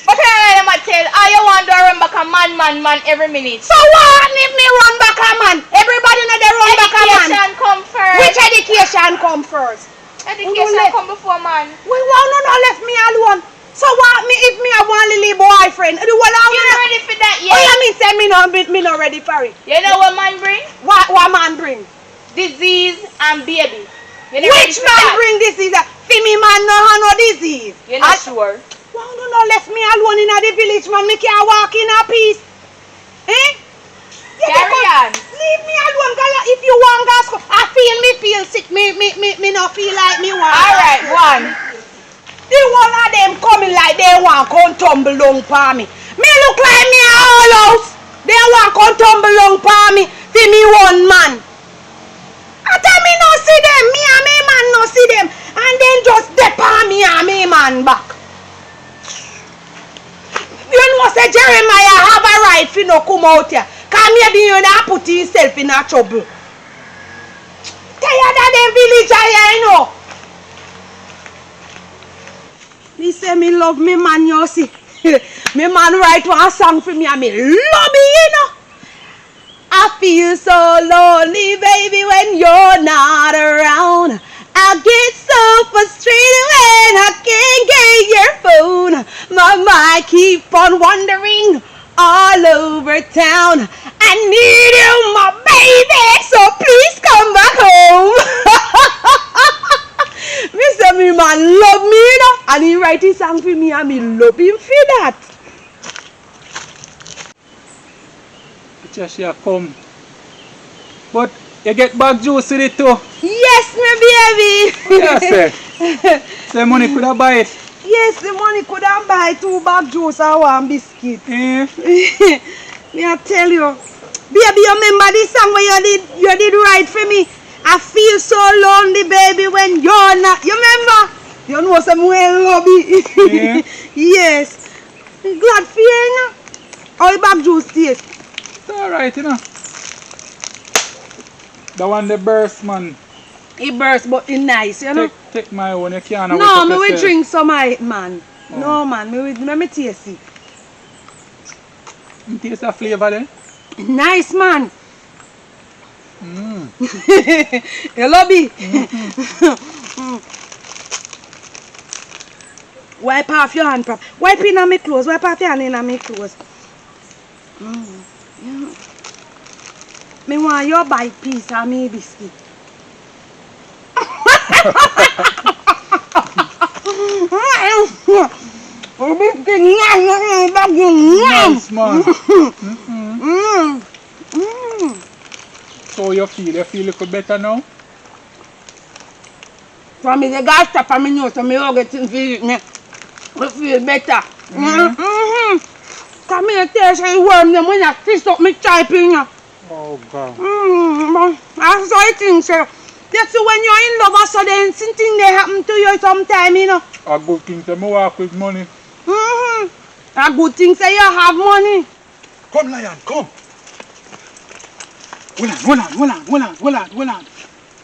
Speaker 7: But I am tell all you want to run back a man every minute.
Speaker 2: So what if me run back a man? Everybody know they run back a man.
Speaker 7: Education come first.
Speaker 2: Which education come first?
Speaker 7: Education come before man.
Speaker 2: We want no left me alone. So what me if me have one little boyfriend? The one I
Speaker 7: You not ready for that yet?
Speaker 2: Oh you mean say me not ready for it?
Speaker 7: You know what man bring?
Speaker 2: What man bring?
Speaker 7: Disease and baby. You not ready
Speaker 2: Which
Speaker 7: for
Speaker 2: man
Speaker 7: that?
Speaker 2: bring disease? Me man no have no disease.
Speaker 7: You not sure?
Speaker 2: Why no left me alone in the village, man? Me can't walk in a peace. Eh?
Speaker 7: Carry on.
Speaker 2: Leave me alone, girl. If you want gas, I feel sick. Me not feel like me want.
Speaker 7: Alright, one.
Speaker 2: The one of them coming like they want come tumble down for me. Me look like me a whole house. They want come tumble down for me. See me one man. After me no see them, me and me man no see them. And then just dip on me and me man back. You know say Jeremiah have a right for no come out here. Cause maybe you not put yourself in a trouble. Tired of them village here, you know. Me say me love me man, you see. Me man write one song for me and me love it, you know. I feel so lonely, baby, when you're not around. I get so frustrated when I can't get your phone. My mind keep on wandering all over town. I need you, my baby, so please come back home. Mr. Me man love me, you know, and he write his song for me and me love him for that.
Speaker 3: Petra, she a come. But you get back juice with it too.
Speaker 2: Yes, my baby.
Speaker 3: Yes, the money could have buy it.
Speaker 2: Yes, the money could have buy 2 bag juice and 1 biscuit.
Speaker 3: Eh?
Speaker 2: Me I tell you, baby, you remember this song where you did write for me? I feel so lonely, baby, when you're not. You remember? You know some well lobby.
Speaker 3: Yeah.
Speaker 2: Yes. Glad for you, you know. How the bag juice taste?
Speaker 3: It's alright, you know. The one the burst, man.
Speaker 2: It burst, but it's nice, you know.
Speaker 3: Take my own, you can't.
Speaker 2: No, me will drink some of it, man. Oh. No, man, let me taste it.
Speaker 3: You taste the flavor then?
Speaker 2: Nice, man.
Speaker 3: Mm.
Speaker 2: Hello, B. Wipe off your hand, prop. Wipe in on my clothes. Wipe off your hand in on my clothes. Yeah. Me want your bite piece of me biscuit.
Speaker 3: Nice, man. So you feel a little better now?
Speaker 2: For me, the gas stop and me know so me all get things feel better. Come here, taste the worm them when I twist up my typing.
Speaker 3: Oh, God.
Speaker 2: That's how I think, sir. That's when you're in love, so then something they happen to you sometime, you know.
Speaker 3: A good thing to work with money.
Speaker 2: A good thing say you have money.
Speaker 3: Come, Lion, come. Hold on.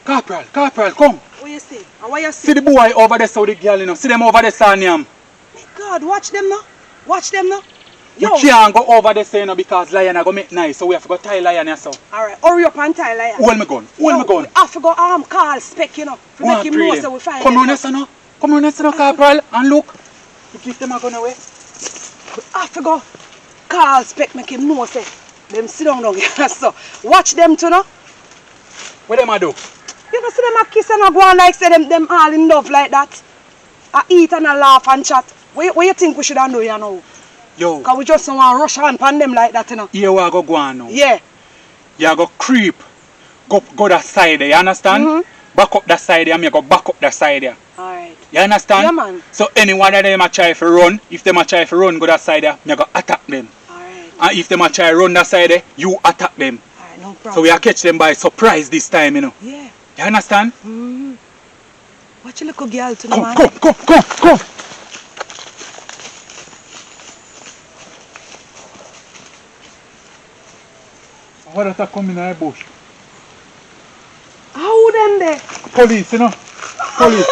Speaker 3: Corporal, come.
Speaker 2: What you say? What you say?
Speaker 3: See the boy over there, so the girl, you know. See them over there, Sanyam.
Speaker 2: My God, watch them now. Watch them now.
Speaker 3: You can't go over there, you know, because Lion are going to make nice. So we have to go tie Lion here, so.
Speaker 2: Alright, hurry up and tie Lion.
Speaker 3: Hold me gun.
Speaker 2: We have to go call Spec, you know. To make him know so we find
Speaker 3: Come on, now. Come on, Corporal, and look. You give them a gun away.
Speaker 2: We have to go call Spec, make him know, say. Them sit down here, so. Watch them too, no?
Speaker 3: What them a do?
Speaker 2: You know, see them a kiss and a go on like say them all in love like that. I eat and I laugh and chat. What you think we should do, you know?
Speaker 3: Yo.
Speaker 2: Because we just don't want to rush on them like that, you know?
Speaker 3: Here we go on now.
Speaker 2: Yeah.
Speaker 3: You go creep. Go that side there, you understand? Back up that side there, and me go back up that side there.
Speaker 2: Alright.
Speaker 3: You understand?
Speaker 2: Yeah, man.
Speaker 3: So anyone of them a try to run, if them a try to run go that side there, me go attack them.
Speaker 2: Alright.
Speaker 3: And if them a try to run that side there, you attack them.
Speaker 2: Alright, no problem.
Speaker 3: So we a catch them by surprise this time, you know.
Speaker 2: Yeah.
Speaker 3: You understand?
Speaker 2: Watch your little girl to the
Speaker 3: Come,
Speaker 2: man.
Speaker 3: come. What is that coming in the bush?
Speaker 2: How them there?
Speaker 3: Police, you know. Police.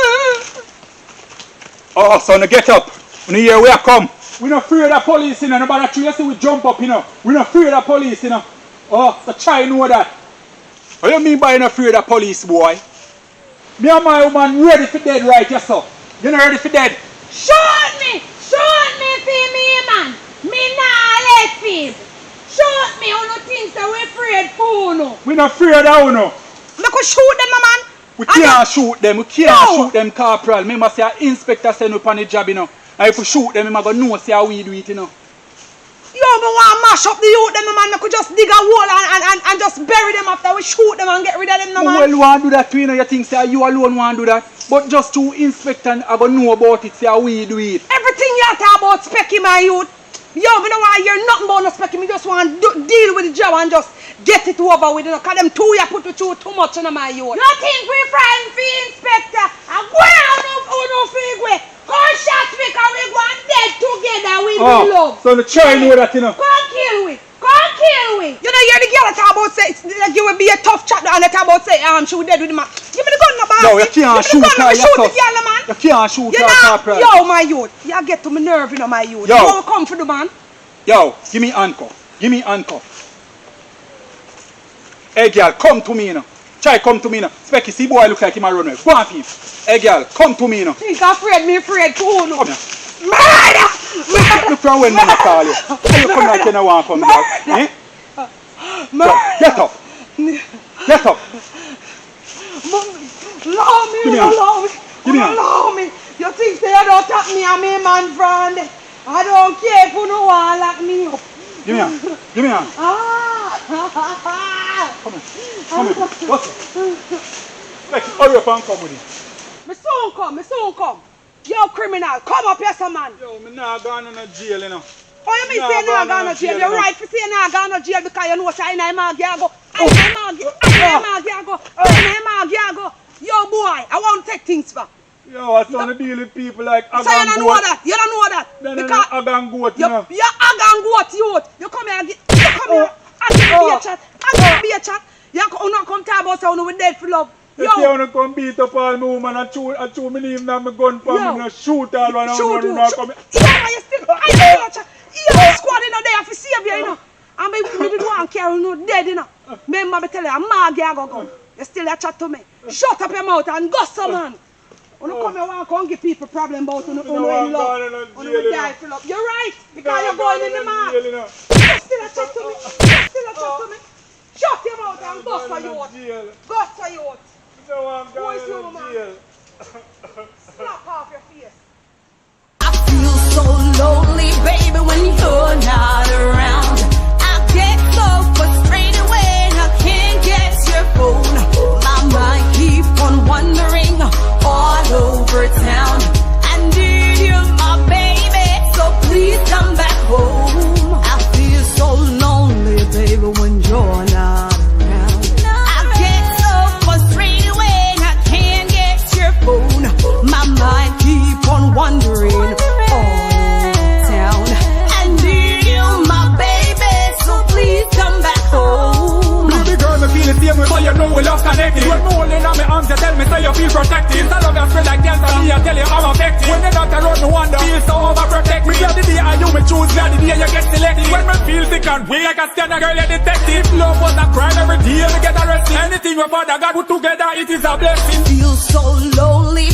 Speaker 3: Oh, son, get up. When you hear where I come. We not afraid of police, you know. Nobody try to see we jump up, you know. We not afraid of police, you know. Oh, so try to know that. What do you mean by you not afraid of police, boy? Me and my woman ready for dead right, yes, sir. You not ready for dead?
Speaker 8: Shoot me for me, man. Me nah let him. Shoot me, you no think that we afraid for no.
Speaker 3: We not afraid of you, no.
Speaker 2: Look who shoot them, man.
Speaker 3: We can't shoot them. We can't shoot them, corporal. Remember, say an inspector send up on the job, you know. And if we shoot them, we go know say how we do it, you know.
Speaker 2: Yo, me want to mash up the youth, them, man. I could just dig a hole and just bury them after we shoot them and get rid of them, no, man.
Speaker 3: Well, you want to do that too, you know. You think say you alone want to do that. But just to inspect and I go know about it, say how we do it.
Speaker 2: Everything you talk about Specky, my youth. Yo, me don't want to hear nothing about no Specky. Me just want to deal with the job and just get it over with, you know. Because them two, you put you through too much, you know, my youth.
Speaker 8: You think we friends for inspector? And go on no fig way. Go shot me because we go and dead together with love.
Speaker 3: So the try know that, you know.
Speaker 8: Come kill we.
Speaker 2: You know, hear the girl talk about say, like you will be a tough chat and they talk about say, she was dead with the man. Give me the gun, no, man.
Speaker 3: No, you can't shoot her,
Speaker 2: you shoot the girl, man.
Speaker 3: You can't shoot
Speaker 2: You
Speaker 3: her,
Speaker 2: know,
Speaker 3: corporal.
Speaker 2: yo, my youth, you get to my nerve, you know, my youth.
Speaker 3: Yo.
Speaker 2: You want to come for the man?
Speaker 3: Yo, give me handcuff. Hey, girl, come to me, you know. Try come to me, you know. Specky, see boy look like him a runaway. Go on, him. Hey, girl, come to me, you know.
Speaker 2: Think afraid too, no.
Speaker 3: Come here.
Speaker 2: Murder!
Speaker 3: Look from when man call you. How you come like you don't want to come back? Eh?
Speaker 2: Murder!
Speaker 3: Get up. Get up.
Speaker 2: Allow me,
Speaker 3: Give me hand.
Speaker 2: allow me.
Speaker 3: Give me hand.
Speaker 2: Allow me. You think say you don't tap me and me man friend? I don't care if you no want lock me up.
Speaker 3: Give me hand. Give me hand. Come here. What's it? Specky, hurry up and come with it.
Speaker 2: Me soon come. Yo, criminal, come up here, some man.
Speaker 3: Yo, me not going to jail, you know.
Speaker 2: Oh, you mean say not going to jail? You're right for saying not going to jail because you know say I mag go. Yo, boy, I want to take things back.
Speaker 3: Yo, I want to deal with people like
Speaker 2: So you don't know that? You don't know that?
Speaker 3: Then
Speaker 2: Because
Speaker 3: I got goat, you know.
Speaker 2: you agang goat youth. You come here and be a chat. You come talk about how we dead for love.
Speaker 3: If you want to come beat up all my woman and chew me leave now my gun for me and shoot all one
Speaker 2: Shoot
Speaker 3: and
Speaker 2: you.
Speaker 3: one come.
Speaker 2: Yeah, you still. I know you squad in there for save you, you know. And me didn't want to carry no dead, you know. Remember me tell you, I'm mad, go. You still a chat to me. Shut up your mouth and go some man. You don't come here and come give people problem about you in love. You die for love. You're right, because you're going in the mouth. You still a chat to me. Shut your mouth and go for you. Go for you. Who is you, man? Slap off your face.
Speaker 4: I feel so lonely, baby, when you're not around. I get so frustrated when I can't get your phone. My mind keep on wandering all over town. I need you, my baby, so please come back home. I feel so lonely, baby, when you're not around. I get so frustrated when I can't get your phone. My mind keep on wandering all over town. I need you, my baby, so please come back home.
Speaker 9: Baby girl, me feel the same way, so you know we love connected. When me holding on my arms, you tell me so you feel protected. So love you spread like cancer, me I tell you I'm affected. When the doctor around me wonder, feel so overprotected. Me glad the day I you me choose, glad the day you get selected. When me feel sick and weak like a scanner, girl, you detective. Love was a crime every day, me get arrested. Anything we father God put together, it is a blessing.
Speaker 4: Feel so lonely,